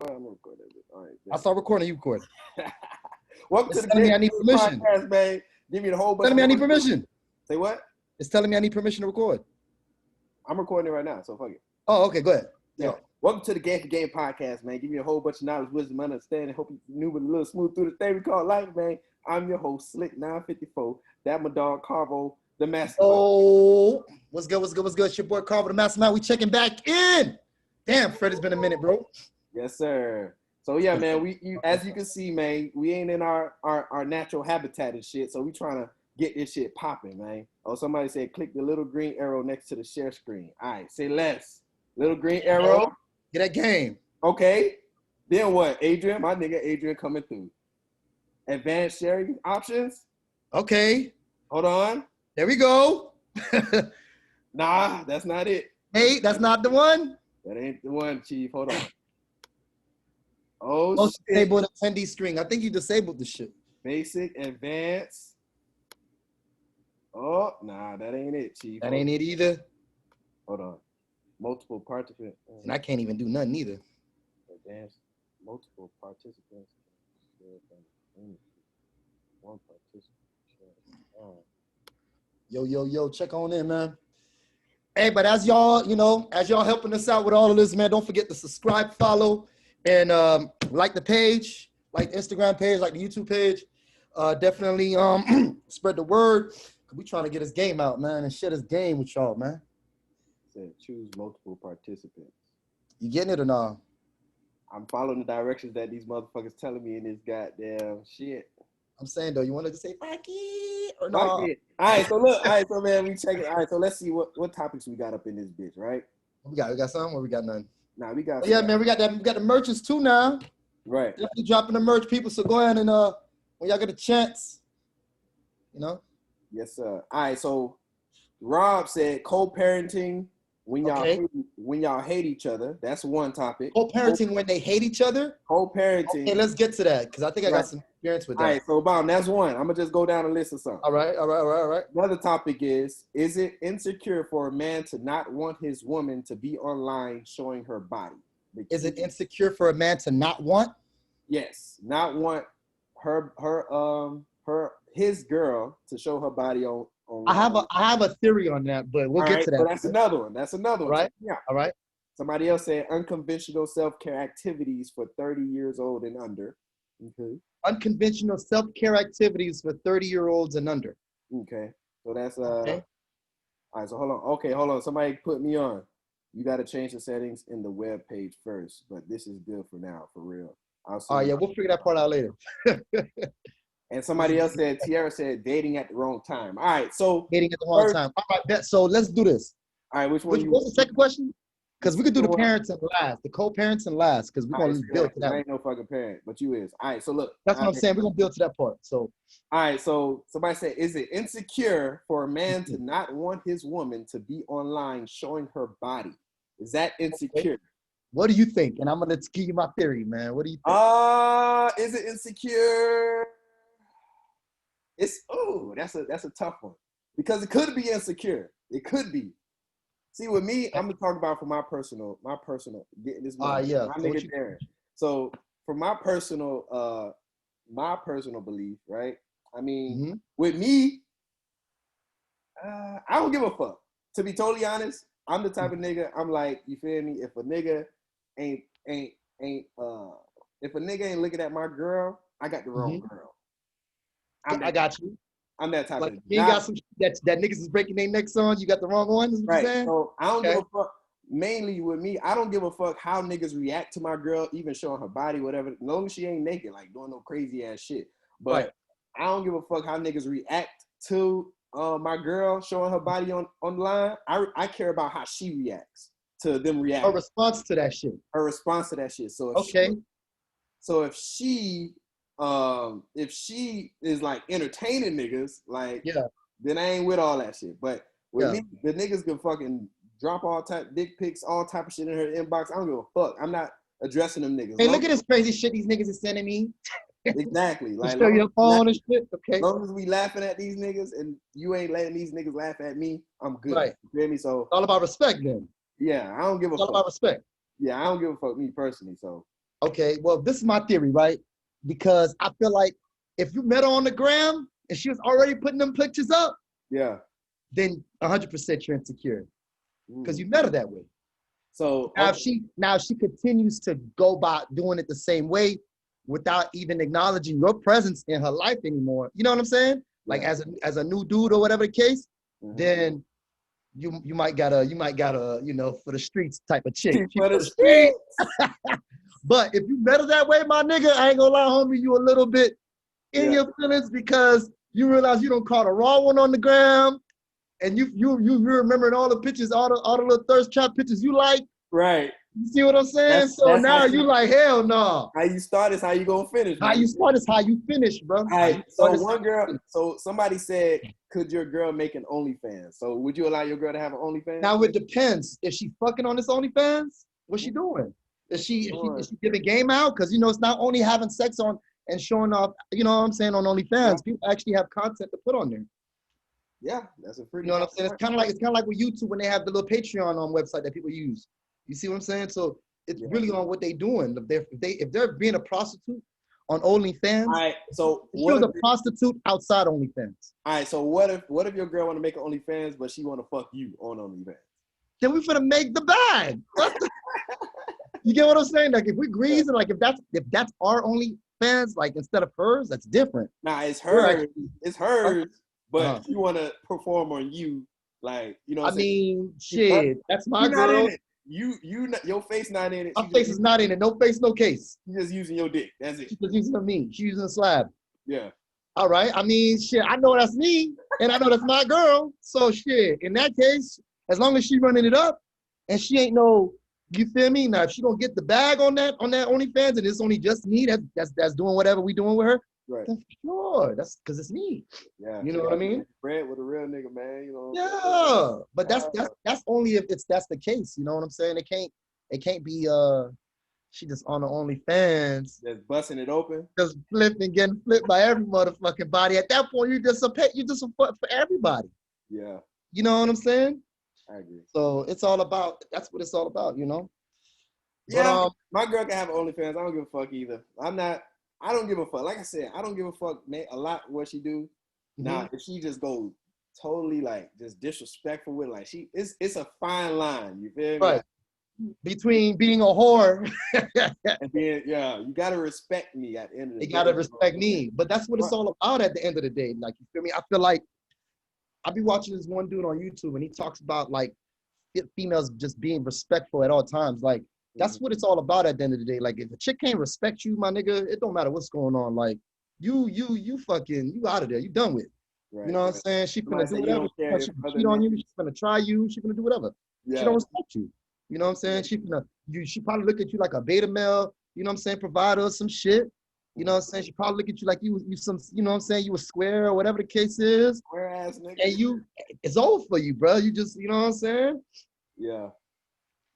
I'm recording it. All right. I start recording, you record. Welcome It's to the telling me I Game need permission. podcast, man. Give me the whole bunch. Telling me I need permission. Say what? It's telling me I need permission to record. I'm recording it right now, so fuck it. Oh, okay, go ahead. Yeah. Welcome to the Game4Game podcast, man. Give me a whole bunch of knowledge, wisdom, understanding. Hope you knew a little smooth through the thing we call life, man. I'm your host, Slick954. That my dog, Carvo The Mastermind. Oh, what's good, what's good, what's good? It's your boy, Carvo The Mastermind. We checking back in. Damn, Fred, it's been a minute, bro. Yes, sir. So, yeah, man, as you can see, man, we ain't in our natural habitat and shit, so we trying to get this shit popping, man. Oh, somebody said click the little green arrow next to the share screen. All right, say less. Little green arrow. Get that game. Okay. Then what? Adrian, my nigga Adrian coming through. Advanced sharing options. Okay. Hold on. There we go. Nah, that's not it. Hey, that's not the one? That ain't the one, Chief. Hold on. Oh, Most shit. disabled attendee string. I think you disabled the shit. Basic, advanced. Oh, nah, that ain't it, Chief. That ain't it either. Hold on. Multiple participants. And I can't even do nothing either. Advanced. Multiple participants. One participant. Yo, check on in, man. Hey, but as y'all helping us out with all of this, man, don't forget to subscribe, follow, and like the page, like the Instagram page, like the YouTube page. Definitely spread the word. We trying to get his game out, man, and share his game with y'all, man. Said choose multiple participants. You getting it or not? I'm following the directions that these motherfuckers telling me in this goddamn shit. I'm saying though, you want to just say fuck it or Fuck no? it. All right, so look, all right, so man, we check it. All right, so let's see what topics we got up in this bitch, right? We got some or we got none? Nah, we got. Oh, yeah, man, we got the merches too now. Right. Definitely dropping the merch, people. So go ahead and when y'all get a chance, you know. Yes, sir. All right, so Rob said co-parenting when y'all hate each other. That's one topic. Co-parenting when they hate each other. Co-parenting. Okay, let's get to that because I think I got some experience with that. All right, so Bob, that's one. I'm gonna just go down a list of something. All right. Another topic is it insecure for a man to not want his woman to be online showing her body? Is it insecure for a man to not want? Yes, not want his girl to show her body on. I have a theory on that, but we'll get to that. So that's another one. Right. Yeah. All right. Somebody else said unconventional self-care activities for 30 years old and under. Okay. Unconventional self-care activities for 30-year-olds and under. Okay. So that's okay. All right, so hold on. Somebody put me on. You got to change the settings in the web page first, but this is good for now, for real. Oh, yeah, we'll figure that part out later. And somebody else said, Tiara said, dating at the wrong time. All right, so. Dating at the wrong time. All right, so let's do this. All right, which one? What's the second question? Because we could do the parents and last, the co-parents and last, because we're going to build to that. I ain't no fucking parent, but you is. All right, so look. That's what I'm saying. We're going to build to that part. So. All right, so somebody said, is it insecure for a man to not want his woman to be online showing her body? Is that insecure? Okay. What do you think? And I'm going to give you my theory, man. What do you think? Is it insecure? That's a tough one. Because it could be insecure. It could be. See, with me, I'm gonna talk about for my personal getting this money. Yeah. My nigga Darren. So for my personal belief, right? I mean, with me, I don't give a fuck. To be totally honest, I'm the type of nigga, I'm like, you feel me? If a nigga ain't looking at my girl, I got the wrong girl. I got you. I'm that type of nigga. You got some that niggas is breaking their necks on, you got the wrong one, is what you're saying? So I don't give a fuck. Mainly with me, I don't give a fuck how niggas react to my girl, even showing her body, whatever. As long as she ain't naked, like doing no crazy ass shit. But I don't give a fuck how niggas react to my girl showing her body online. I care about how she reacts to them reacting. Her response to that shit. So if she is like entertaining niggas, like then I ain't with all that shit. But with me, the niggas can fucking drop all type dick pics, all type of shit in her inbox. I don't give a fuck. I'm not addressing them niggas. Hey, look at this crazy shit these niggas is sending me. Exactly. Like show your phone and shit. Okay. As long as we laughing at these niggas and you ain't letting these niggas laugh at me, I'm good. Right. You feel me? So it's all about respect then. Yeah, I don't give a fuck. It's all about respect. Yeah, I don't give a fuck me personally. So Okay, well, this is my theory, right? Because I feel like if you met her on the gram and she was already putting them pictures up, Yeah. then 100% you're insecure because Mm. you met her that way. So Now, okay. if she continues to go by doing it the same way without even acknowledging your presence in her life anymore, you know what I'm saying? Like Yeah. as a new dude or whatever the case, Mhm. then you might gotta for the streets type of chick. She For for the the streets. streets. But if you met her that way, my nigga, I ain't gonna lie, homie, you a little bit in Yeah. your feelings because you realize you don't call the wrong one on the gram, and you remembering all the pictures, all the little thirst trap pictures you like. Right. You see what I'm saying? So That's now you like, hell no. how you start is how you gonna finish, How man. you start is how you finish, bro. All How you right. start So is how one you girl. finish. So somebody said, could your girl make an OnlyFans? So would you allow your girl to have an OnlyFans? Now it depends. If she fucking on this OnlyFans, what's she doing? Is she giving game out? Because it's not only having sex on and showing off, you know what I'm saying, on OnlyFans. People actually have content to put on there. Yeah, that's a pretty. You know what I'm saying? It's kind of like with YouTube when they have the little Patreon on website that people use. You see what I'm saying? So it's really on what they doing. If they're being a prostitute on OnlyFans, All right. So she was a prostitute outside OnlyFans. All right. So what if your girl want to make an OnlyFans, but she want to fuck you on OnlyFans? Then we finna make the bag. You get what I'm saying? Like if we grease and like if that's our OnlyFans, like instead of hers, that's different. Nah, it's hers. It's hers. But she want to perform on you, like I mean, shit, that's my girl. Not in it. Your face not in it. My face is not in it. No face, no case. You just using your dick. That's it. She's just using me. She's using a slab. Yeah. All right. I mean, shit. I know that's me, and I know that's my girl. So shit. In that case, as long as she running it up, and she ain't no, you feel me? Now, if she don't get the bag on that OnlyFans, and it's only just me that's doing whatever we doing with her. Right. Then for sure. That's because it's me. Yeah. You know what I mean? Bread with a real nigga, man. You know. Yeah. But that's only if that's the case. You know what I'm saying? It can't be she just on the OnlyFans. Just busting it open. Just getting flipped by every motherfucking body. At that point, you just a for everybody. Yeah. You know what I'm saying? I agree. So that's what it's all about, you know? Yeah, but, my girl can have OnlyFans. I don't give a fuck either. I don't give a fuck. Like I said, I don't give a fuck a lot what she do. Mm-hmm. Now, if she just goes totally like just disrespectful with like it's a fine line. You feel me? Right. Between being a whore and being, you gotta respect me at the end of the day. You gotta respect me. But that's what it's all about at the end of the day. Like, you feel me? I feel like I be watching this one dude on YouTube and he talks about like females just being respectful at all times. Like, that's what it's all about at the end of the day. Like, if a chick can't respect you, my nigga, it don't matter what's going on. Like, you out of there. You done with. Right, you know what I'm saying? She finna do whatever. She cheat on you. She's finna try you. She finna do whatever. Yeah. She don't respect you. You know what I'm saying? She probably look at you like a beta male, you know what I'm saying, provider or some shit. You know what I'm saying? She probably look at you like you some, you know what I'm saying, you a square or whatever the case is. Square ass nigga. And it's over for you, bro. You just, you know what I'm saying? Yeah.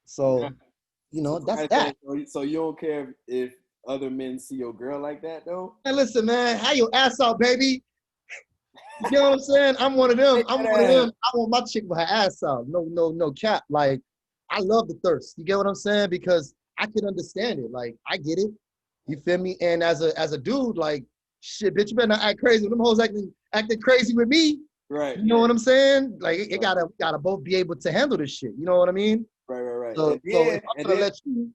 So, you know, that's that. So you don't care if other men see your girl like that, though? Hey, listen, man, have your ass out, baby. You know what I'm saying? I'm one of them. I want my chick with her ass out. No cap. Like, I love the thirst. You get what I'm saying? Because I can understand it. Like, I get it. You feel me? And as a dude, like, shit, bitch, you better not act crazy. Them hoes acting crazy with me. Right. You know what I'm saying? Like, it gotta both be able to handle this shit. You know what I mean? Right. So if I'm gonna let you.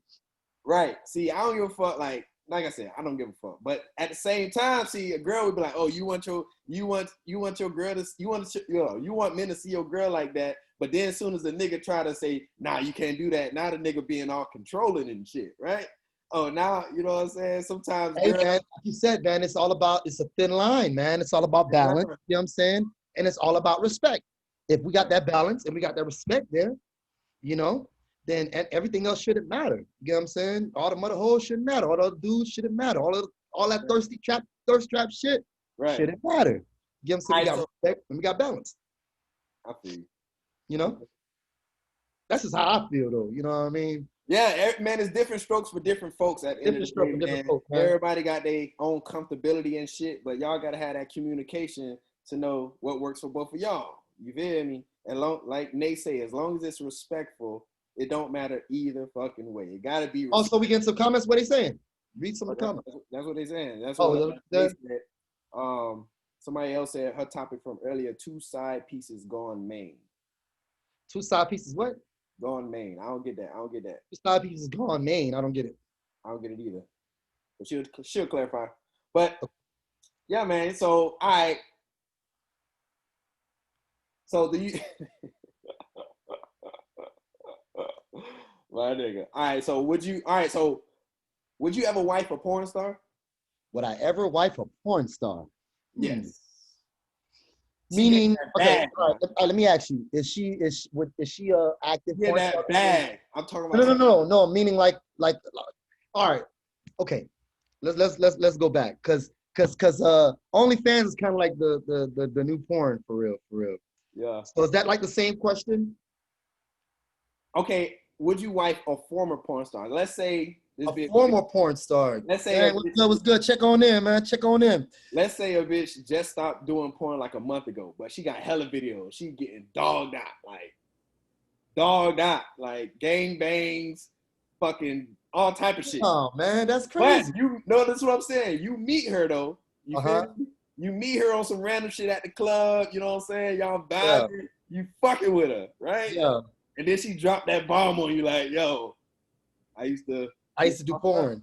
Right. See, I don't give a fuck. Like I said, I don't give a fuck. But at the same time, see, a girl would be like, "Oh, you want your girl to you want men to see your girl like that." But then as soon as the nigga try to say, "Nah, you can't do that," now the nigga being all controlling and shit, right? Oh, now you know what I'm saying. Sometimes, hey, man, like you said, man, it's a thin line, man. It's all about balance. You know what I'm saying? And it's all about respect. If we got that balance and we got that respect there, you know, then everything else shouldn't matter. You know what I'm saying? All the mother hoes shouldn't matter. All the dudes shouldn't matter. All that thirst trap shit shouldn't matter. You know what I'm saying? We got respect and we got balance. I feel you. You know? That's just how I feel, though. You know what I mean? Yeah, man, it's different strokes for different folks at the end of the day. Folks, everybody got their own comfortability and shit, but y'all got to have that communication to know what works for both of y'all. You feel me? And like Nate say, as long as it's respectful, It don't matter either fucking way. It gotta be. Also, we get some comments. What they saying? Read some of the comments. That's what they saying. That's Oh, what they said. Somebody else said her topic from earlier: 2 side pieces gone main. 2 side pieces. What? Gone main. I don't get that. 2 side pieces gone main. I don't get it. I don't get it either. But she'll clarify. But yeah, man. So all right. So do you? My nigga. All right. So would you? All right. So would you ever wife a porn star? Would I ever wife a porn star? Yes. Meaning, okay, all right, let me ask you: Is she a active? Yeah, that star? bag. I'm talking about. No. Meaning like, all right, okay. Let's go back, cause OnlyFans is kind of like the new porn for real. Yeah. So is that like the same question? Okay, would you wife a former porn star? Let's say former porn star. Let's say what's good? Check on in, man. Check on in. Let's say a bitch just stopped doing porn like a month ago, but she got hella videos. She getting dogged out, like gang bangs, fucking all type of shit. Oh man, that's crazy. But you know, that's what I'm saying. You meet her though. You feel me? You meet her on some random shit at the club. You know what I'm saying? Y'all vibing. Yeah. You fucking with her, right? Yeah. And then she dropped that bomb on you, like, yo, I used to do porn.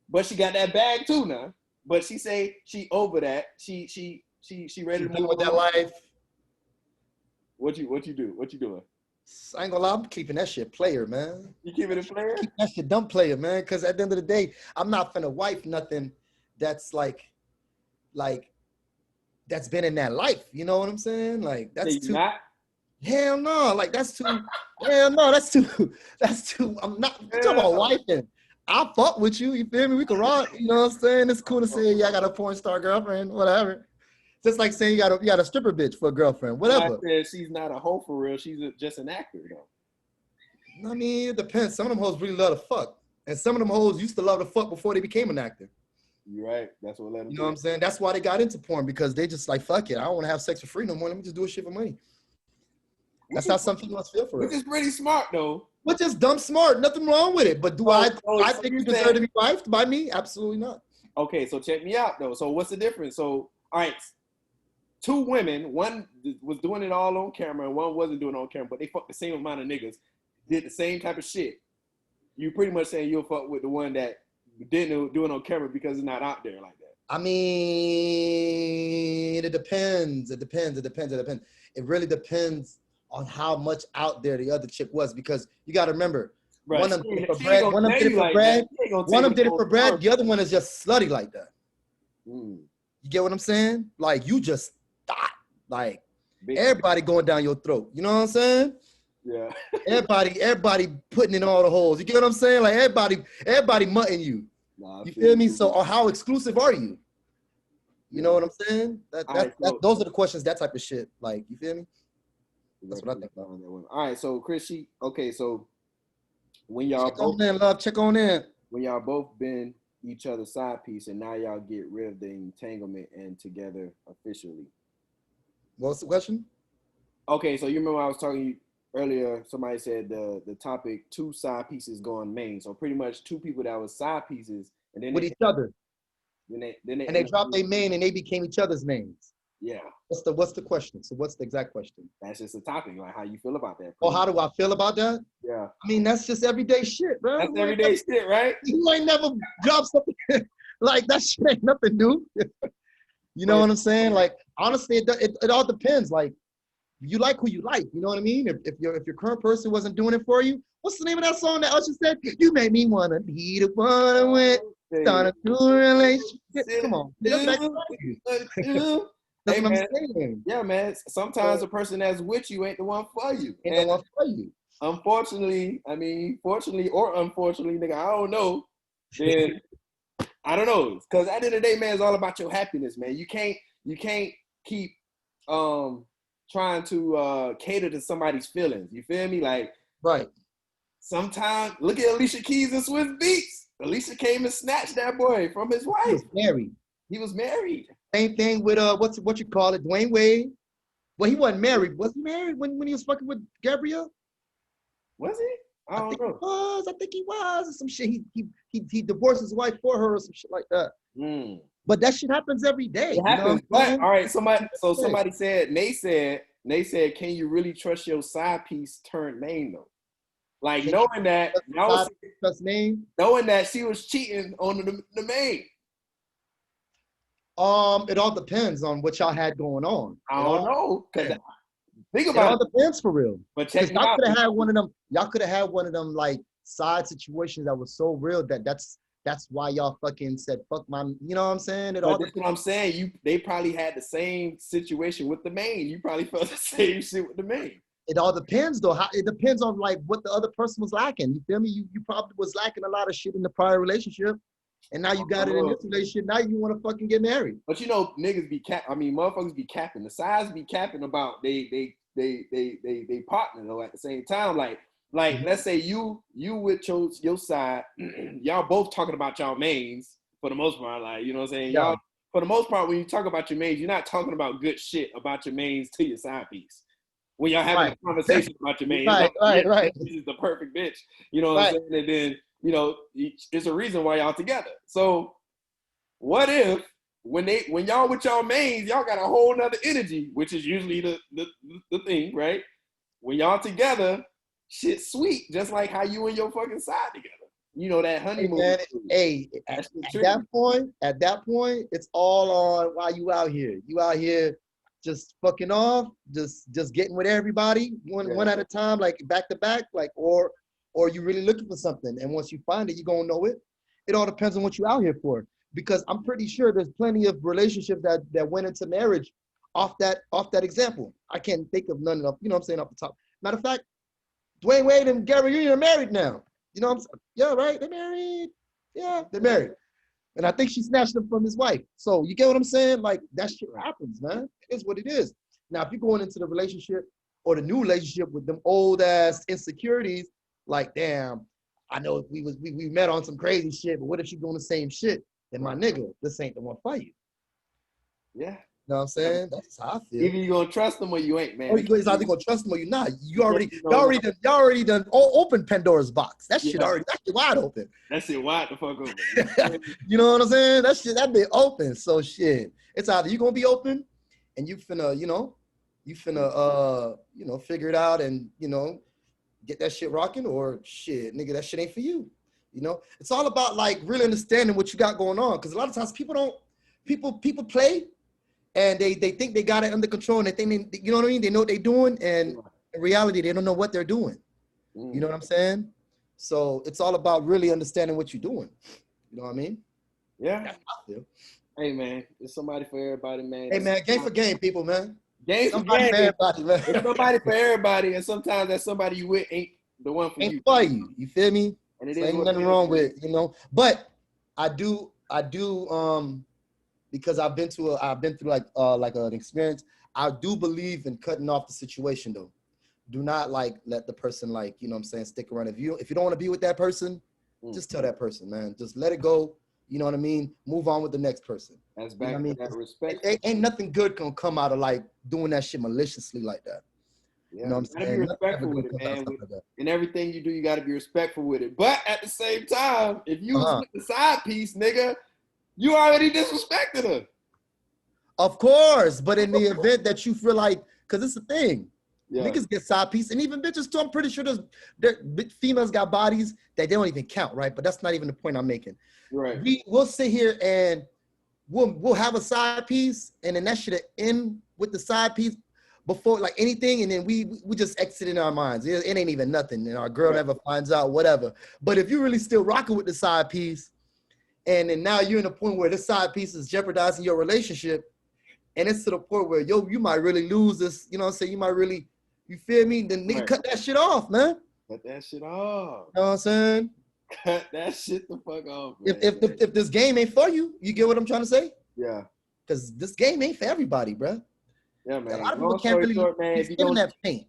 But she got that bag too now. But she say she over that. She ready to move with that life. What you do? What you doing? I ain't gonna lie, I'm keeping that shit player, man. You keeping it player? Keep that shit dumb player, man. Cause at the end of the day, I'm not finna wife nothing that's like that's been in that life. You know what I'm saying? Like that's too. Not? Hell no, like that's too. Hell no, that's too. I'm not talking about wifing. I fuck with you. You feel me? We can rock. You know what I'm saying? It's cool to say, yeah, I got a porn star girlfriend, whatever. Just like saying you got a stripper bitch for a girlfriend, whatever. I said she's not a hoe for real. She's just an actor, though. I mean, it depends. Some of them hoes really love to fuck, and some of them hoes used to love to fuck before they became an actor. You're right. That's what let them. You know what I'm saying? That's why they got into porn, because they just like, fuck it. I don't want to have sex for free no more. Let me just do a shit for money. That's how some people must feel for it. Which is pretty smart, though. Which is dumb smart. Nothing wrong with it. But do I think you deserve to be wifed by me? Absolutely not. Okay, so check me out, though. So what's the difference? So, all right, 2 women. One was doing it all on camera, and one wasn't doing it on camera, but they fucked the same amount of niggas, did the same type of shit. You pretty much saying you'll fuck with the one that didn't do it on camera because it's not out there like that. I mean, it depends. It really depends on how much out there the other chick was, because you got to remember, right. One of them did it for bread. One of them did it for bread. The other one is just slutty like that. You get what I'm saying? Like you just thought, like everybody going down your throat. You know what I'm saying? Yeah. everybody putting in all the holes. You get what I'm saying? Like everybody mutting you. Nah, you feel me? So, or how exclusive are you? You know what I'm saying? Those are the questions. That type of shit. Like, you feel me? That's what I think about. All right, so Chris, so when y'all check on in. When y'all both been each other's side piece, and now y'all get rid of the entanglement and together officially. What's the question? Okay, so you remember I was talking to you earlier. Somebody said the topic 2 side pieces going main. So pretty much 2 people that was side pieces, and then with each other. Then they dropped their main and they became each other's names. Yeah. What's the question? So what's the exact question? That's just a topic, like how you feel about that. Oh, how do I feel about that? Yeah. I mean, that's just everyday shit, bro. That's everyday shit, right? You ain't never dropped something like that. Shit ain't nothing new. You know what I'm saying? Like, honestly, it all depends. Like, you like who you like. You know what I mean? If your current person wasn't doing it for you, what's the name of that song that Usher said? You made me wanna be the one I went. Start a new relationship. Come on. Hey, man. Yeah, man. Sometimes the person that's with you ain't the one for you. Unfortunately, fortunately or unfortunately, nigga, I don't know. Then I don't know. Because at the end of the day, man, it's all about your happiness, man. You can't keep trying to cater to somebody's feelings. You feel me? Like, right. Sometimes look at Alicia Keys and Swiss Beats. Alicia came and snatched that boy from his wife. He was married. Same thing with what you call it, Dwayne Wade. Well, he wasn't married. Was he married when he was fucking with Gabrielle? Was he? I don't know. I think he was, or some shit. He divorced his wife for her or some shit like that. But that shit happens every day. It happens. But all right, somebody said, Nate said, can you really trust your side piece turned main though? Like knowing that she was cheating on the main. It all depends on what y'all had going on. I don't know. Think about it. It all depends for real. But check y'all could have had one of them. Y'all could have had one of them like side situations that was so real that's why y'all fucking said fuck my. You know what I'm saying? That's what I'm saying. They probably had the same situation with the main. You probably felt the same shit with the main. It all depends though. It depends on like what the other person was lacking. You feel me? You probably was lacking a lot of shit in the prior relationship. And now you got it in this relationship. Now you want to fucking get married. But you know, niggas be motherfuckers be capping. The sides be capping about they partner though at the same time. Like let's say you with your side, y'all both talking about y'all mains for the most part. Like, you know what I'm saying? Y'all for the most part, when you talk about your mains, you're not talking about good shit about your mains to your side piece. When y'all having a conversation about your mains, right. This is the perfect bitch. You know what I'm saying? And then, you know, it's a reason why y'all together. So what if when y'all with y'all mains, y'all got a whole nother energy, which is usually the thing, right? When y'all together, shit's sweet, just like how you and your fucking side together. You know, that honeymoon. At that point, it's all on why you out here. You out here just fucking off, just getting with everybody one at a time, like back to back, like or you really looking for something. And once you find it, you're gonna know it. It all depends on what you out here for. Because I'm pretty sure there's plenty of relationships that went into marriage off that example. I can't think of none of, you know what I'm saying, off the top. Matter of fact, Dwayne Wade and Gary Union are married now. You know what I'm saying? Yeah, right? They're married. Yeah, they're married. And I think she snatched him from his wife. So you get what I'm saying? Like, that shit happens, man. It is what it is. Now, if you're going into the relationship or the new relationship with them old ass insecurities, like, damn, I know we met on some crazy shit, but what if she doing the same shit? Then my nigga, this ain't the one for you. Yeah. You know what I'm saying? That's how I feel. Either you gonna trust them or you ain't, man. Or you either gonna trust them or you're not. You already done open Pandora's box. That shit wide open. That shit wide the fuck open. You know what I'm saying? That bit open. So shit. It's either you gonna be open and you finna figure it out and get that shit rocking, or shit, nigga, that shit ain't for you. You know, it's all about like really understanding what you got going on. Because a lot of times people play and they think they got it under control and they think you know what I mean? They know what they're doing, and in reality, they don't know what they're doing. You know what I'm saying? So it's all about really understanding what you're doing. You know what I mean? Yeah. That's how I feel. Hey man, there's somebody for everybody, man. Hey man, game for game, people, man. Game for game. Everybody, man. It's somebody for everybody, and sometimes that somebody you with ain't the one for you. Ain't for you. You feel me? And it so ain't nothing wrong with it, But I do because I've been through like an experience. I do believe in cutting off the situation though. Do not like let the person stick around. If you don't want to be with that person, just tell that person, man. Just let it go. You know what I mean? Move on with the next person. That's back to that respect. Ain't nothing good gonna come out of like doing that shit maliciously like that. Yeah, you know what I'm saying? Be respectful with it, man. And everything you do, you gotta be respectful with it. But at the same time, if you was with the side piece, nigga, you already disrespected her. Of course, but in the event that you feel like, because it's a thing. Yeah. Niggas get side piece, and even bitches too. I'm pretty sure females got bodies that they don't even count, right? But that's not even the point I'm making. Right. We'll sit here and we'll have a side piece, and then that should end with the side piece before like anything, and then we just exit in our minds. It ain't even nothing, and our girl never finds out, whatever. But if you really still rocking with the side piece, and then now you're in a point where this side piece is jeopardizing your relationship, and it's to the point where you might really lose this. You know what I'm saying? You might really, you feel me? Then nigga, cut that shit off, man. Cut that shit off. You know what I'm saying? Cut that shit the fuck off, man. If this game ain't for you, you get what I'm trying to say? Yeah. Because this game ain't for everybody, bro. Yeah, man. A lot of people can't really get in that paint.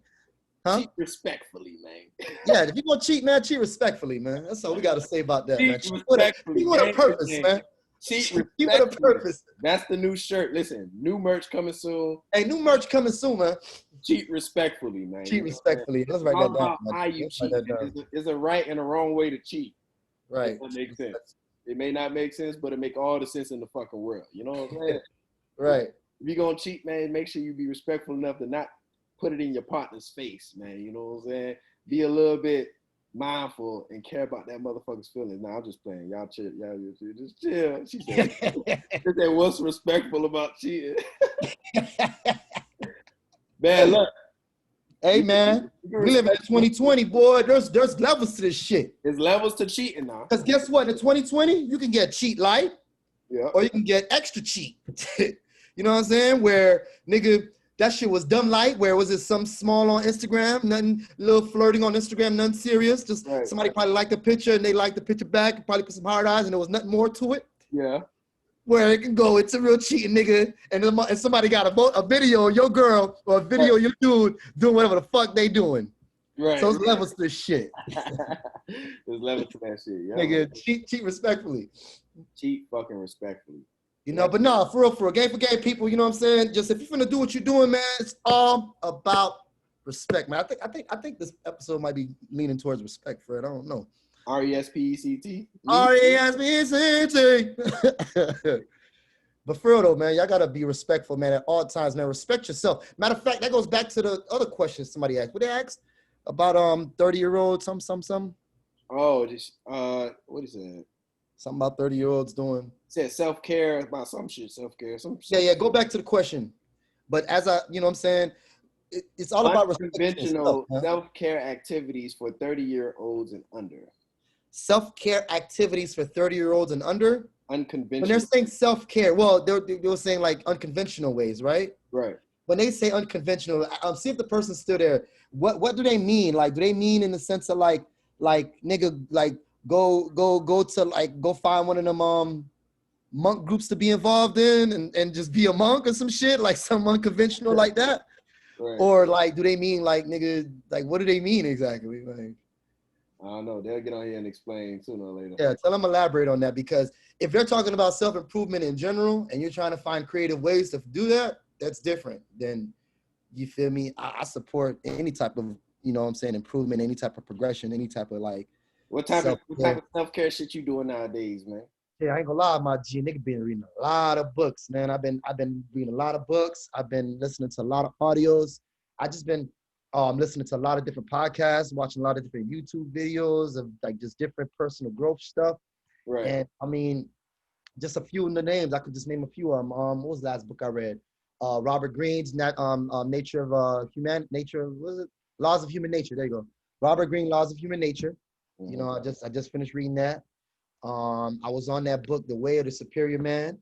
Cheat respectfully, man. Yeah, if you gonna cheat, man, cheat respectfully, man. That's all we gotta say about that, man. Cheat with a purpose, man. Cheat with a respectfully. purpose. That's the new shirt. Listen, new merch coming soon. Hey, new merch coming soon, man. Cheat respectfully, man. Cheat respectfully. Let's write that down. How you cheat. There's a right and a wrong way to cheat. Right. That makes sense. It may not make sense, but it make all the sense in the fucking world. You know what I'm saying? Right. If you're gonna cheat, man, make sure you be respectful enough to not put it in your partner's face, man. You know what I'm saying? Be a little bit mindful and care about that motherfucker's feelings. Nah, I'm just playing. Y'all chill. Y'all just chill. She said, what's respectful about cheating? Man, look. Hey, man. We live in 2020, boy. There's levels to this shit. There's levels to cheating now. Because guess what? In 2020, you can get cheat light. Yeah. Or you can get extra cheat. You know what I'm saying? Where, nigga, that shit was dumb light, where was it some small on Instagram, nothing, little flirting on Instagram, nothing serious. Just somebody probably liked the picture and they liked the picture back, probably put some hard eyes and there was nothing more to it. Yeah. Where it can go, it's a real cheating nigga, and somebody got a video of your girl or a video of your dude doing whatever the fuck they doing. Right. So there's levels to this shit. There's levels to that shit. Yeah. Nigga, cheat respectfully. Cheat fucking respectfully. You know, but no, for real, Game4Game people, you know what I'm saying? Just if you're gonna do what you're doing, man, it's all about respect, man. I think this episode might be leaning towards respect for it. I don't know. RESPECT. RESPECT. But for real though, man, y'all gotta be respectful, man, at all times, man. Respect yourself. Matter of fact, that goes back to the other question somebody asked. What they asked about 30-year-olds, some. Oh, just what is that? Something about 30-year-olds doing. It said self-care about some shit, self-care. Yeah, go back to the question. But as you know what I'm saying, it's all about unconventional self-care activities for 30-year-olds and under. Self-care activities for 30-year-olds and under? Unconventional. When they're saying self-care, well, they were saying like unconventional ways, right? Right. When they say unconventional, see if the person's still there. What do they mean? Like, do they mean in the sense of like nigga, like go to like go find one of them monk groups to be involved in and just be a monk or some shit, like some unconventional like that? Right. Or like, do they mean like nigga, like what do they mean exactly? Like, I don't know. They'll get on here and explain sooner or later. Yeah, tell them elaborate on that, because if they're talking about self-improvement in general and you're trying to find creative ways to do that, that's different. Then, you feel me? I support any type of, you know what I'm saying, improvement, any type of progression, any type of like. What type of self-care shit you doing nowadays, man? Yeah, I ain't gonna lie, my G, nigga been reading a lot of books, man. I've been reading a lot of books. I've been listening to a lot of audios. I just been listening to a lot of different podcasts, watching a lot of different YouTube videos of like just different personal growth stuff. Right. And I mean, just a few of the names, I could just name a few of them. What was the last book I read? Robert Greene's Nature of Human Nature. What was it? Laws of Human Nature. There you go. Robert Greene, Laws of Human Nature. Mm-hmm. You know, I just finished reading that. I was on that book, The Way of the Superior Man.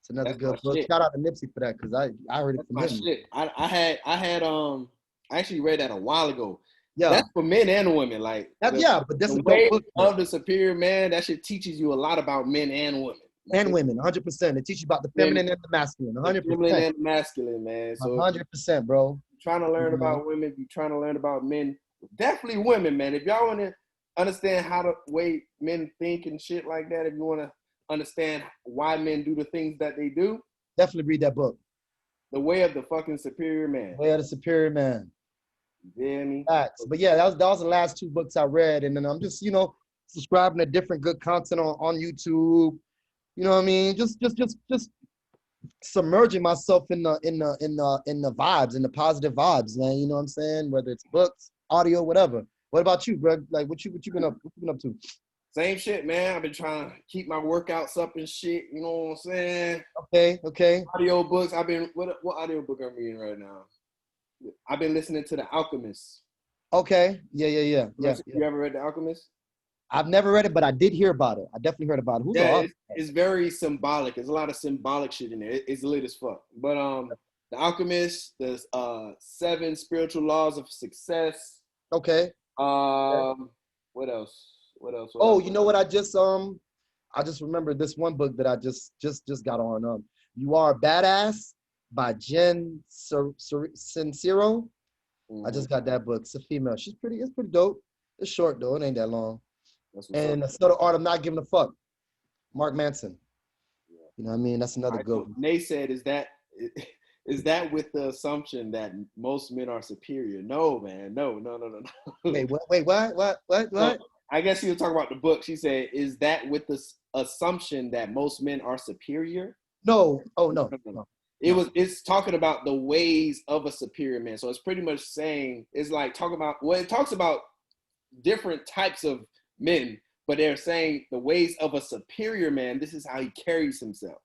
It's another good book. Shout out to Nipsey for that, because I heard it from him. Shit. I actually read that a while ago. Yeah, that's for men and women. Like but that's the way of the superior man. That shit teaches you a lot about men and women. And women, 100%. It teaches you about the feminine and the masculine, 100%. The feminine and the masculine, man. So 100%, bro. Trying to learn about women, you're trying to learn about men. Definitely women, man. If y'all want to understand how the way men think and shit like that, if you want to understand why men do the things that they do, definitely read that book. The Way of the fucking Superior Man. Way of the Superior Man. You feel me? Facts. But yeah, that was the last two books I read, and then I'm just, you know, subscribing to different good content on YouTube. You know what I mean? Just submerging myself in the vibes, in the positive vibes, man. You know what I'm saying? Whether it's books, audio, whatever. What about you, bro? Like, what you been up to? Same shit, man. I've been trying to keep my workouts up and shit. You know what I'm saying? Okay. Audio books. What audio book I'm reading right now? I've been listening to The Alchemist. Okay. Yeah. You ever read The Alchemist? I've never read it, but I did hear about it. I definitely heard about it. Who's the author? It's very symbolic. There's a lot of symbolic shit in there. It's lit as fuck. But The Alchemist, there's 7 Spiritual Laws of Success. Okay. What else? Oh, you know what? I just remembered this one book that I just got on. You Are a Badass by Jen Sincero. I just got that book. It's a female. It's pretty dope. It's short though. It ain't that long. And The Subtle Art of Not Giving a Fuck. Mark Manson. You know what I mean? That's another good one. Nate said, is that with the assumption that most men are superior? No, man. No. Wait, what? So, I guess she was talking about the book. She said, is that with the assumption that most men are superior? No. Oh, no. It's talking about the ways of a superior man. So it's pretty much saying, it's like it talks about different types of men, but they're saying the ways of a superior man, this is how he carries himself.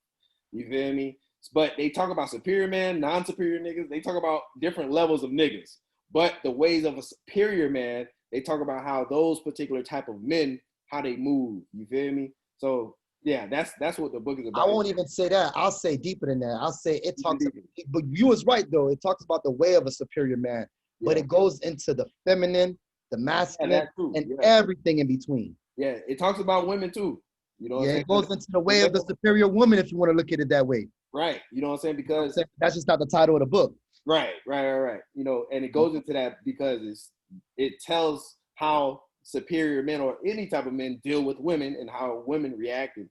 You feel me? But they talk about superior man, non-superior niggas. They talk about different levels of niggas. But the ways of a superior man, they talk about how those particular type of men, how they move. You feel me? So yeah, that's what the book is about. I won't even say that. I'll say deeper than that. I'll say it talks about, but you was right though. It talks about the way of a superior man, but it goes into the feminine, the masculine, and everything in between. Yeah, it talks about women too. You know what I'm saying? It goes into the way of the superior woman if you want to look at it that way. Right. You know what I'm saying? Because that's just not the title of the book. Right. You know, and it goes into that because it tells how superior men or any type of men deal with women and how women react. And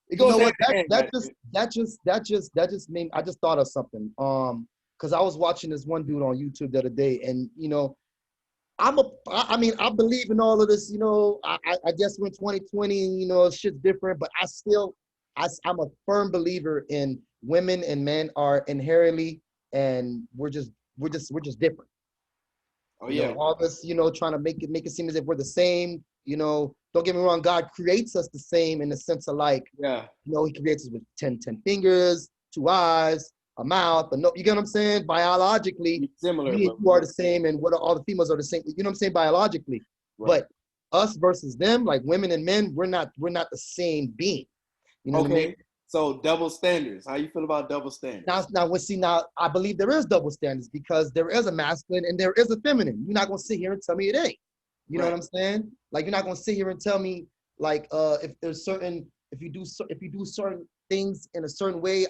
it goes. That just made. I just thought of something. Because I was watching this one dude on YouTube the other day, and you know, I believe in all of this. You know, I guess we're in 2020, and you know, shit's different, but I'm a firm believer in women and men are inherently, and we're just different. Oh yeah. You know, all this, you know, trying to make it seem as if we're the same. You know, don't get me wrong, God creates us the same in the sense of like, you know, he creates us with 10 fingers, 2 eyes, a mouth, a nose. You get what I'm saying? Biologically, similar. Me and you are the same, and all the females are the same. You know what I'm saying? Biologically, but us versus them, like women and men, we're not the same being. You know what I mean? So double standards. How you feel about double standards? Now, I believe there is double standards because there is a masculine and there is a feminine. You're not gonna sit here and tell me it ain't. You know what I'm saying? Like, you're not gonna sit here and tell me like if you do certain things in a certain way,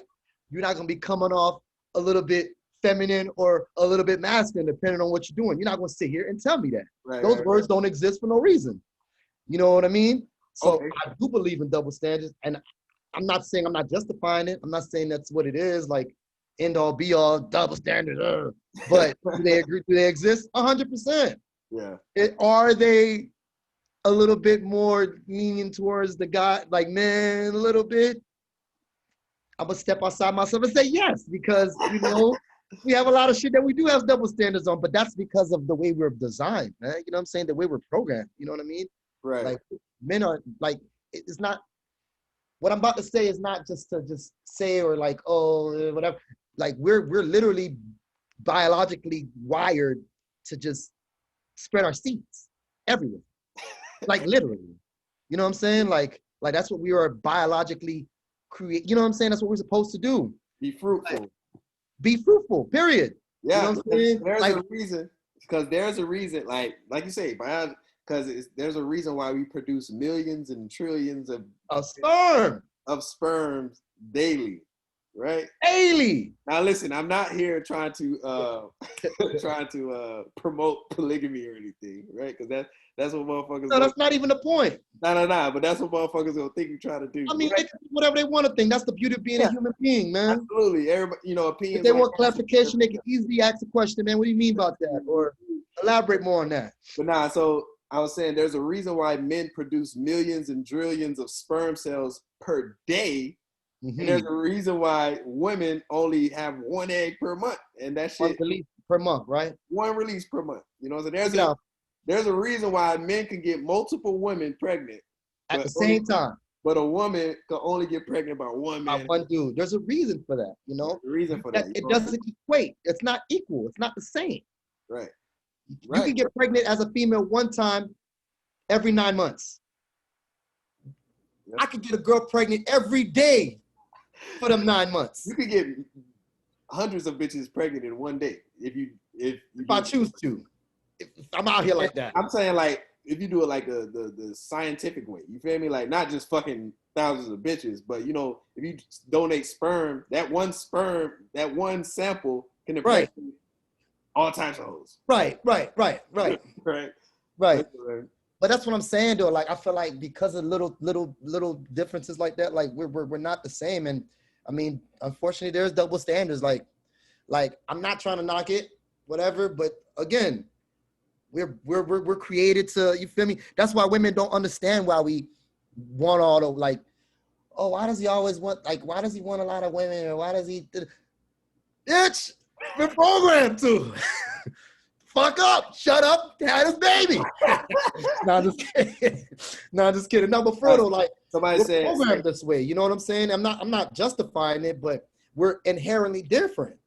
you're not gonna be coming off a little bit feminine or a little bit masculine depending on what you're doing. You're not gonna sit here and tell me that. Those words don't exist for no reason. You know what I mean? So I do believe in double standards, and I'm not saying I'm not justifying it. I'm not saying that's what it is, like end all be all double standards. But do they agree? Do they exist? 100%. Yeah. Are they a little bit more lenient towards the guy, like men, a little bit? I'm gonna step outside myself and say yes, because you know we have a lot of shit that we do have double standards on, but that's because of the way we're designed, man. You know what I'm saying? The way we're programmed. You know what I mean? Right. Like men are like, it's not. What I'm about to say is not just to say or like, oh, whatever. Like we're literally biologically wired to just spread our seeds everywhere. Like literally. You know what I'm saying? Like that's what we are biologically create. You know what I'm saying? That's what we're supposed to do. Be fruitful. Like, be fruitful, period. Yeah, you know what I'm saying? There's a reason. Because there's a reason, like you say, biology. Because there's a reason why we produce millions and trillions of sperms daily, right? Daily. Now listen, I'm not here trying to promote polygamy or anything, right? Because that's what motherfuckers. No, that's not even the point. No. But that's what motherfuckers gonna think you're trying to do. I mean, right? they can do whatever they want to think. That's the beauty of being a human being, man. Absolutely. Everybody, you know, opinions. If they want clarification, they can easily ask the question, man. What do you mean about that? Or elaborate more on that. But so I was saying there's a reason why men produce millions and trillions of sperm cells per day. Mm-hmm. And there's a reason why women only have 1 egg per month. And that shit. 1 release per month, right? 1 release per month. You know, so there's a reason why men can get multiple women pregnant. At the same time. But a woman can only get pregnant by one man. By one dude. There's a reason for that, you know? There's a reason for that. It doesn't equate. It's not equal. It's not the same. Right. You can get pregnant as a female 1 time every 9 months. Yep. I could get a girl pregnant every day for them 9 months. You could get hundreds of bitches pregnant in 1 day if I choose to. If I'm out here like that. I'm saying like if you do it like the scientific way, you feel me? Like not just fucking thousands of bitches, but you know, if you donate sperm, that one sample can impregnate all types of hoes. Right. Right. But that's what I'm saying, though. Like, I feel like because of little differences like that, like we're not the same. And I mean, unfortunately, there's double standards. Like I'm not trying to knock it, whatever. But again, we're created to, you feel me? That's why women don't understand why we want all the, like, oh, why does he always want, like, why does he want a lot of women, or why does he? Bitch, we're programmed to. Fuck up, shut up, had his baby. No, I'm just kidding. No, I'm just kidding. No, but for real, like, somebody we're said programmed this way. You know what I'm saying? I'm not justifying it, but we're inherently different.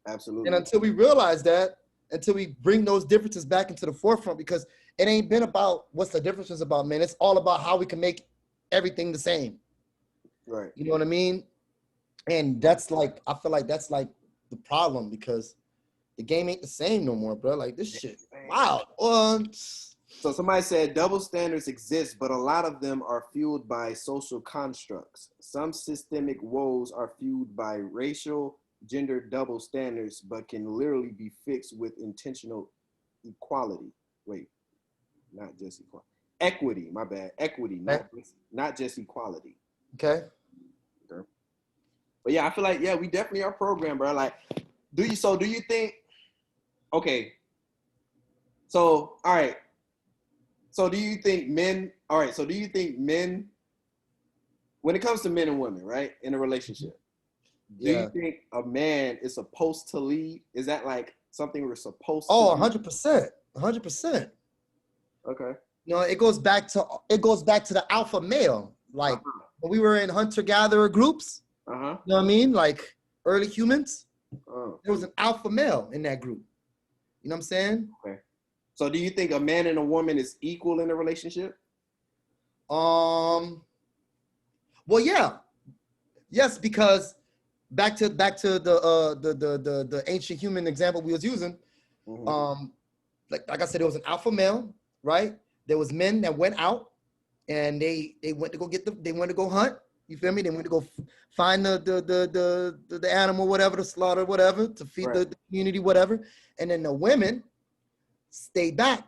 Absolutely. And until we realize that, until we bring those differences back into the forefront, because it ain't been about what's the differences about, man. It's all about how we can make everything the same. Right. You know what I mean? And that's like, I feel like that's like the problem, because the game ain't the same no more, bro. Like, this shit, wow. So somebody said double standards exist, but a lot of them are fueled by social constructs. Some systemic woes are fueled by racial, gender double standards, but can literally be fixed with intentional equality. Wait, not just equality. Equity, my bad. Equity, not just equality. Okay. But yeah, I feel like, yeah, we definitely are programmed, bro. Like, do you think, okay, so, all right. So do you think men, when it comes to men and women, right, in a relationship, do you think a man is supposed to lead? Is that like something we're supposed to do? 100%. 100%. Okay. You know, it goes back to the alpha male. Like, when we were in hunter-gatherer groups, you know what I mean? Like, early humans, there was an alpha male in that group. You know what I'm saying? Okay. So do you think a man and a woman is equal in a relationship? Well, yeah. Yes, because back to the ancient human example we was using. Like I said, there was an alpha male, right? There was men that went out and they went to go hunt. You feel me? They went to go find the animal, whatever, the slaughter, whatever, to feed the community, whatever. And then the women stayed back